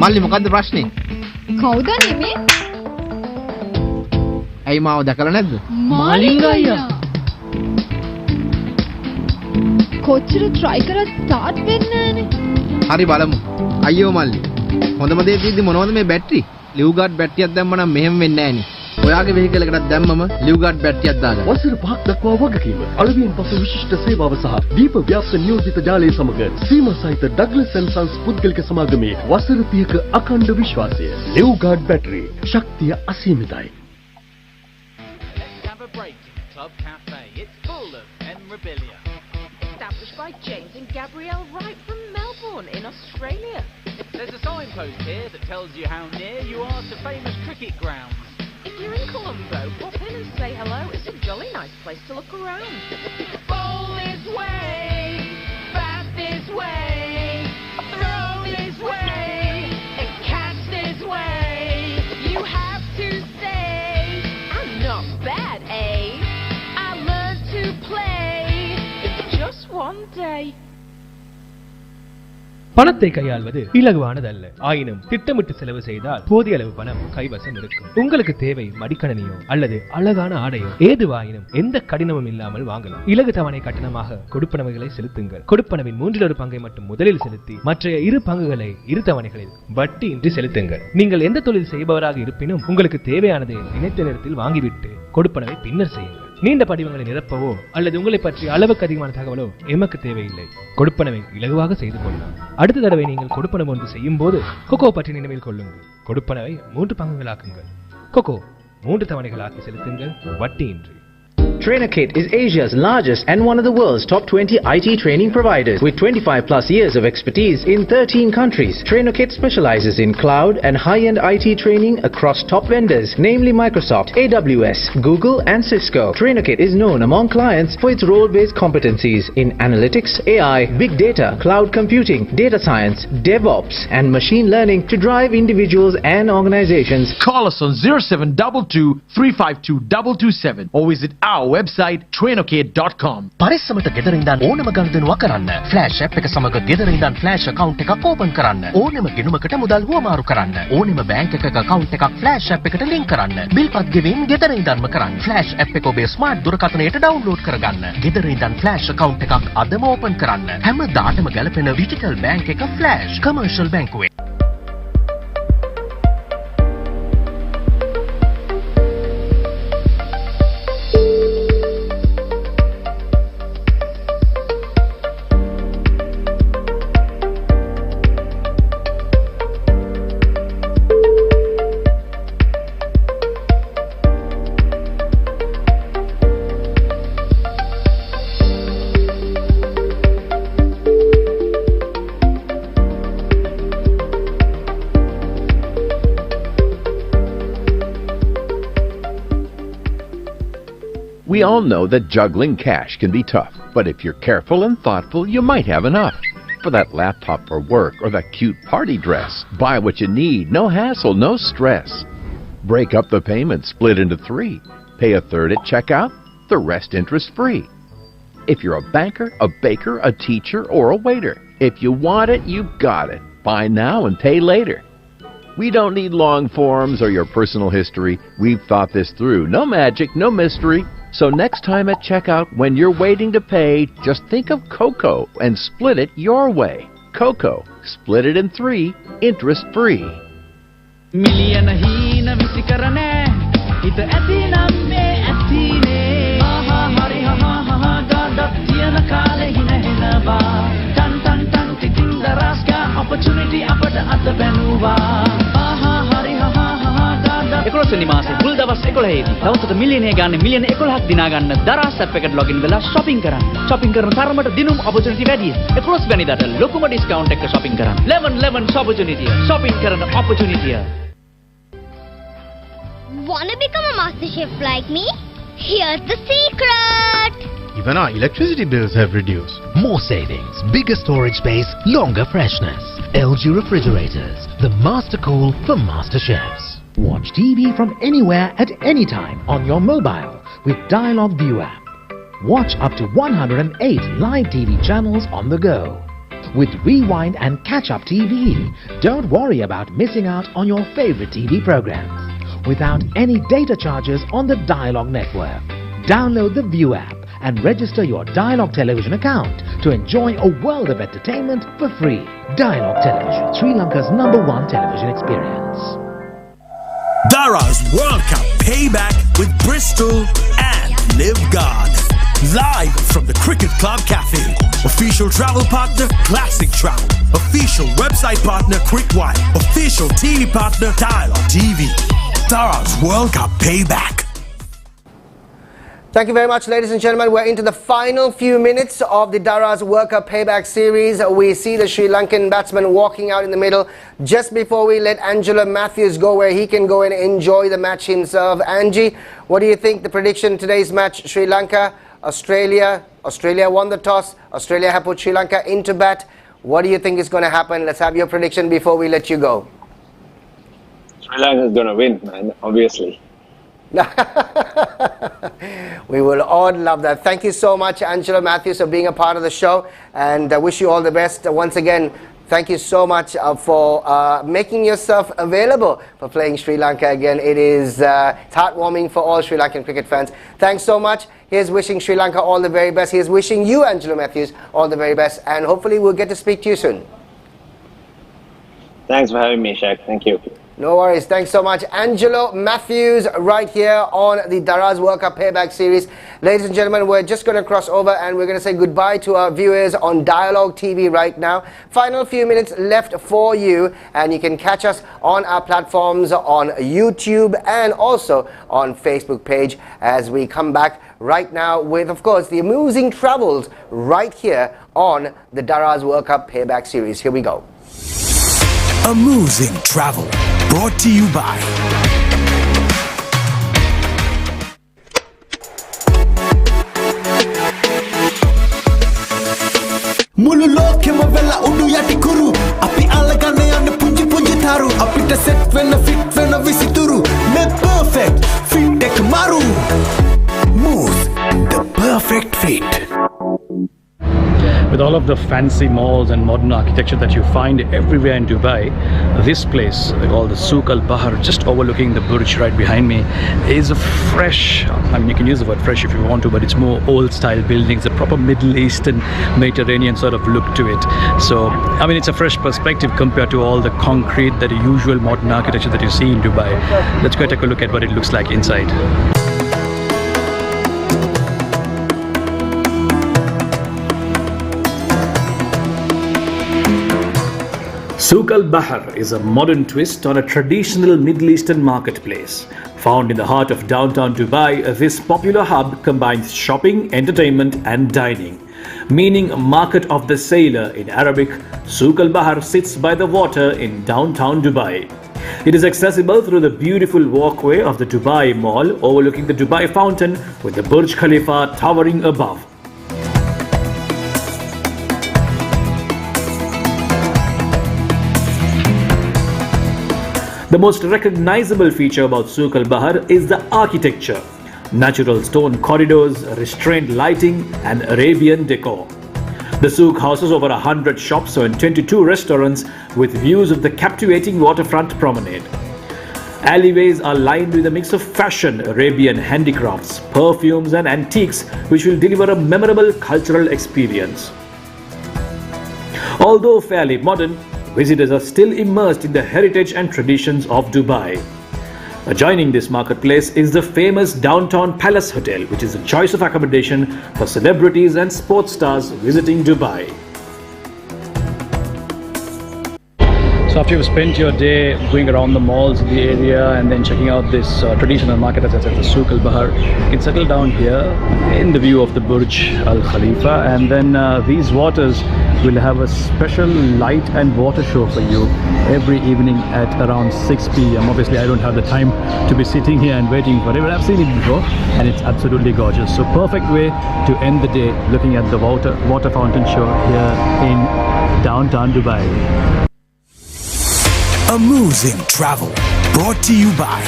මල්ලි මොකද්ද ප්‍රශ්නේ? කවුද නෙමේ? ඇයි මාව දැකලා නැද්ද? මාලිංග අයියා. කොච්චර try කරත් start වෙන්නේ නැහනේ. හරි බලමු. අයියෝ මල්ලි. හොඳම දේ තියෙද්දි මොනවද මේ බැටරි? ලිව් ගාඩ් බැටරියක් දැම්මම නම් මෙහෙම වෙන්නේ නැහනේ. ඔයාගේ වෙහිකල් එකකට දැම්මම ලිව් ගාඩ් බැටරියක් දාගන්න. වසර 5ක් දක්වා වගකීම අලුයන් පසු විශිෂ්ට සේවාව සහ දීප ව්‍යාප්ත නියෝජිත ජාලය සමග සීමා සහිත ඩග්ලස් ඇන්ඩ් සන්ස් පුද්ගලික සමාගමේ වසර 30ක අඛණ්ඩ විශ්වාසය. ලිව් ගාඩ් බැටරි ශක්තිය අසීමිතයි. Club Cafe. It's full of memorabilia. Established by James and Gabrielle Wright from Melbourne in Australia. There's a signpost here that tells you how near you are to famous cricket grounds. If you're in Colombo, pop in and say hello. It's a jolly nice place to look around. Bowl this way, bat this way, throw this way, and catch this way. You have to say, I'm not bad, eh? I learned to play in just one day. பணத்தை கையாள்வது இலகுவானதல்ல. ஆயினும் திட்டமிட்டு செலவு செய்தால் போதிய அளவு பணம் கைவசம் இருக்கும். உங்களுக்கு தேவை மடிக்கணினியோ அல்லது அழகான ஆடையோ ஏதுவாயினும் எந்த கடினமும் இல்லாமல் வாங்கலாம். இலகு தவணை கட்டணமாக கொடுப்பனவுகளை செலுத்துங்கள். கொடுப்பனவின் 1/3 பங்கை மட்டும் முதலில் செலுத்தி மற்ற 2 பங்குகளை 2 தவணைகளில் வட்டியின்றி செலுத்துங்கள். நீங்கள் எந்த தொழில் செய்பவராக இருப்பினும் உங்களுக்கு தேவையானதை நினைத்த நேரத்தில் வாங்கிவிட்டு கொடுப்பனவை பின்னர் செய்யுங்கள். நீண்ட படிவங்களை நிரப்பவோ அல்லது உங்களை பற்றி அளவுக்கு அதிகமான தகவலோ எமக்கு தேவையில்லை. கொடுப்பனவை இலகுவாக செய்து கொள்ளலாம். அடுத்த தடவை நீங்கள் கொடுப்பனவு ஒன்று செய்யும் போது கொக்கோ பற்றி நினைவில் கொள்ளுங்கள். கொடுப்பனவை 3 பங்குகளாக்குங்கள். கொக்கோ 3 தவணைகளாக்கி செலுத்துங்கள் வட்டியின்றி. TrainerKit is Asia's largest and one of the world's top 20 IT training providers with 25 plus years of expertise in 13 countries. TrainerKit specializes in cloud and high-end IT training across top vendors, namely Microsoft, AWS, Google and Cisco. TrainerKit is known among clients for its role-based competencies in analytics, AI, big data, cloud computing, data science, DevOps and machine learning to drive individuals and organizations. Call us on 0722 352 227 or visit our website trainerkit.com. පරිස්සමට ගෙදර ඉඳන් ඕනම ගනුදෙනුවක් කරන්න. Flash app එක සමග ගෙදර ඉඳන් flash account එකක් open කරන්න. ඕනම ගිණුමකට මුදල් හුවමාරු කරන්න. ඕනම බැංක් එකක account එකක් ෆ්ලෑෂ් ඇප් එකට ලින්ක් කරන්න. බිල්පත් ගෙවීම් ගෙදර ඉඳන්ම කරන්න. ෆ්ලෑෂ් ඇප් එක ඔබේ ස්මාර්ට් දුරකථනයට ඩවුන්ලෝඩ් කරගන්න. ගෙදර ඉඳන් ෆ්ලෑෂ් account එකක් අදම ඕපන් කරන්න. හැමදාටම ගැලපෙන ඩිජිටල් බැංක් එක ෆ්ලෑෂ් කමර්ෂල් බැංකුවේ. We all know that juggling cash can be tough, but if you're careful and thoughtful, you might have enough. For that laptop for work or that cute party dress, buy what you need, no hassle, no stress. Break up the payment, split into 3. Pay a third at checkout, the rest interest-free. If you're a banker, a baker, a teacher, or a waiter, if you want it, you got it. Buy now and pay later. We don't need long forms or your personal history. We've thought this through. No magic, no mystery. So next time at checkout, when you're waiting to pay, just think of Coco and split it your way. Coco, split it in 3, interest-free. Million hina visikarane hita atinam me atine aha hari ha ha ha da tiana kale hina hina ba tan tan tan titing daraska opportunity අපට අත බැනුවා aha hari ha ha ha da 11 වෙනි මාසේ මුල් දවස් 11 දී තවසට මිලියනය ගන්න මිලියන 11ක් දිනා ගන්න දරාස් ඇප් එකට ලොගින් වෙලා shopping කරන්න. shopping කරන තරමට දිනුම් opportunity වැඩි. 11 වෙනිදාට ලොකුම discount එකක shopping කරන්න. 11 opportunity. shopping කරන opportunity. Wanna become a master chef like me? Here's the secret! Even our electricity bills have reduced. More savings, bigger storage space, longer freshness. LG refrigerators, the master cool for master chefs. Watch TV from anywhere at any time on your mobile with Dialog View app. Watch up to 108 live TV channels on the go. with Rewind and Catch Up TV. Don't worry about missing out on your favorite TV programs without any data charges on the Dialogue network. Download the View app and register your Dialogue television account to enjoy a world of entertainment for free. Dialogue Television, Sri Lanka's #1 television experience. Daraz World Cup Payback with Bristol and Live Guard. Live from the Cricket Club Cafe. Official travel partner, Classic Travel. Official website partner, Quickwire. Official TV partner, Dialogue TV. Daraz World Cup Payback. Thank you very much, ladies and gentlemen. We're into the final few minutes of the Daraz World Cup Payback series. We see the Sri Lankan batsman walking out in the middle just before we let Angelo Mathews go where he can go and enjoy the match himself. Angie, what do you think? The prediction today's match, Sri Lanka, Australia. Australia won the toss. Australia have put Sri Lanka into bat. What do you think is going to happen? Let's have your prediction before we let you go. Sri Lanka is going to win, man, obviously. We will all love that. Thank you so much, Angelo Mathews, for being a part of the show, and I wish you all the best. Once again, thank you so much for making yourself available for playing Sri Lanka again. It's heartwarming for all Sri Lankan cricket fans. Thanks so much. Here's wishing Sri Lanka all the very best. Here's wishing you, Angelo Mathews, all the very best, and hopefully we'll get to speak to you soon. Thanks for having me, Shaq. Thank you. No worries. Thanks so much. Angelo Mathews right here on the Daraz World Cup Payback series. Ladies and gentlemen, we're just going to cross over and we're going to say goodbye to our viewers on Dialogue TV right now. Final few minutes left for you, and you can catch us on our platforms on YouTube and also on Facebook page as we come back right now with, of course, the amusing travels right here on the Daraz World Cup Payback series. Here we go. Amusing travel, brought to you by Mulu lokema vela undu yati kuru api alagane ane punji punji tharu apita set vena fit vena visituru me perfect fit ek maru Moose, the perfect fit. With all of the fancy malls and modern architecture that you find everywhere in Dubai, this place called the Souk Al Bahar, just overlooking the Burj right behind me, is a fresh, I mean, you can use the word fresh if you want to, but it's more old style buildings, a proper Middle Eastern, Mediterranean sort of look to it. So, I mean, it's a fresh perspective compared to all the concrete, the usual modern architecture that you see in Dubai. Let's go take a look at what it looks like inside. Souk Al Bahar is a modern twist on a traditional Middle Eastern marketplace. Found in the heart of downtown Dubai, this popular hub combines shopping, entertainment and dining. Meaning Market of the Sailor in Arabic, Souk Al Bahar sits by the water in downtown Dubai. It is accessible through the beautiful walkway of the Dubai Mall overlooking the Dubai Fountain with the Burj Khalifa towering above. The most recognizable feature about Souk Al Bahar is the architecture. Natural stone corridors, restrained lighting and Arabian decor. The souk houses over 100 shops and 22 restaurants with views of the captivating waterfront promenade. Alleyways are lined with a mix of fashion, Arabian handicrafts, perfumes and antiques which will deliver a memorable cultural experience. Although fairly modern, visitors are still immersed in the heritage and traditions of Dubai. Adjoining this marketplace is the famous Downtown Palace Hotel, which is a choice of accommodation for celebrities and sports stars visiting Dubai. So after you've spent your day going around the malls in the area and then checking out this traditional market as I said, the Souk Al Bahar, you can settle down here in the view of the Burj Al Khalifa, and then these waters will have a special light and water show for you every evening at around 6 p.m. Obviously I don't have the time to be sitting here and waiting for it, but I've seen it before and it's absolutely gorgeous. So perfect way to end the day looking at the water fountain show here in downtown Dubai. Amusing travel, brought to you by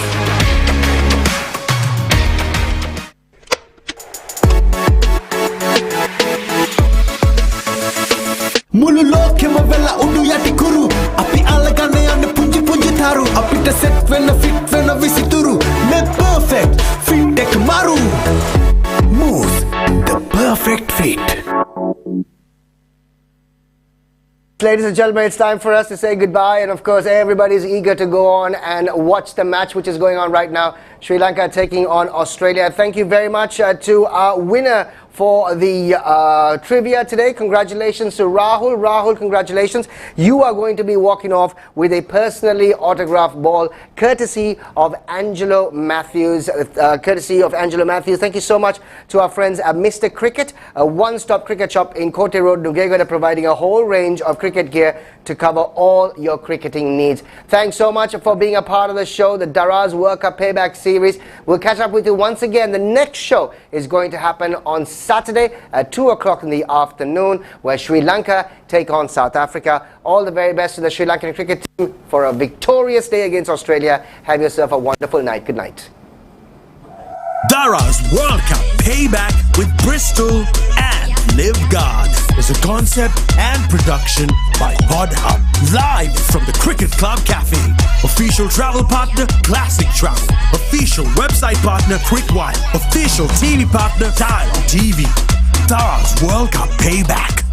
Mulu lokema වෙලා උඩු යටි කුරු අපි අල්ලගන්න යන්න පුංචි පුංචි තරු අපිට සෙට් වෙන්න ෆිට වෙන්න විසිතුරු මේ perfect fit එක maru Move the perfect fit. Ladies and gentlemen, it's time for us to say goodbye, and of course everybody's eager to go on and watch the match which is going on right now. Sri Lanka taking on Australia. Thank you very much to our winner for the trivia today. Congratulations to Rahul. Rahul, congratulations. You are going to be walking off with a personally autographed ball courtesy of Angelo Mathews. Thank you so much to our friends at Mr. Cricket, a one-stop cricket shop in Kote Road, Nugegada, providing a whole range of cricket gear to cover all your cricketing needs. Thanks so much for being a part of the show, the Daraz World Cup Payback series. We'll catch up with you once again. The next show is going to happen on Saturday at 2 o'clock in the afternoon, where Sri Lanka take on South Africa. All the very best to the Sri Lankan cricket team for a victorious day against Australia. Have yourself a wonderful night. Good night. Daraz World Cup Payback with Bristol and Livguard is a concept and production by PodHUB. Live from the Cricket Club Cafe. Official travel partner, Classic Travel. Official website partner, Quickwire. Official TV partner, Dialog TV. Daraz World Cup Payback.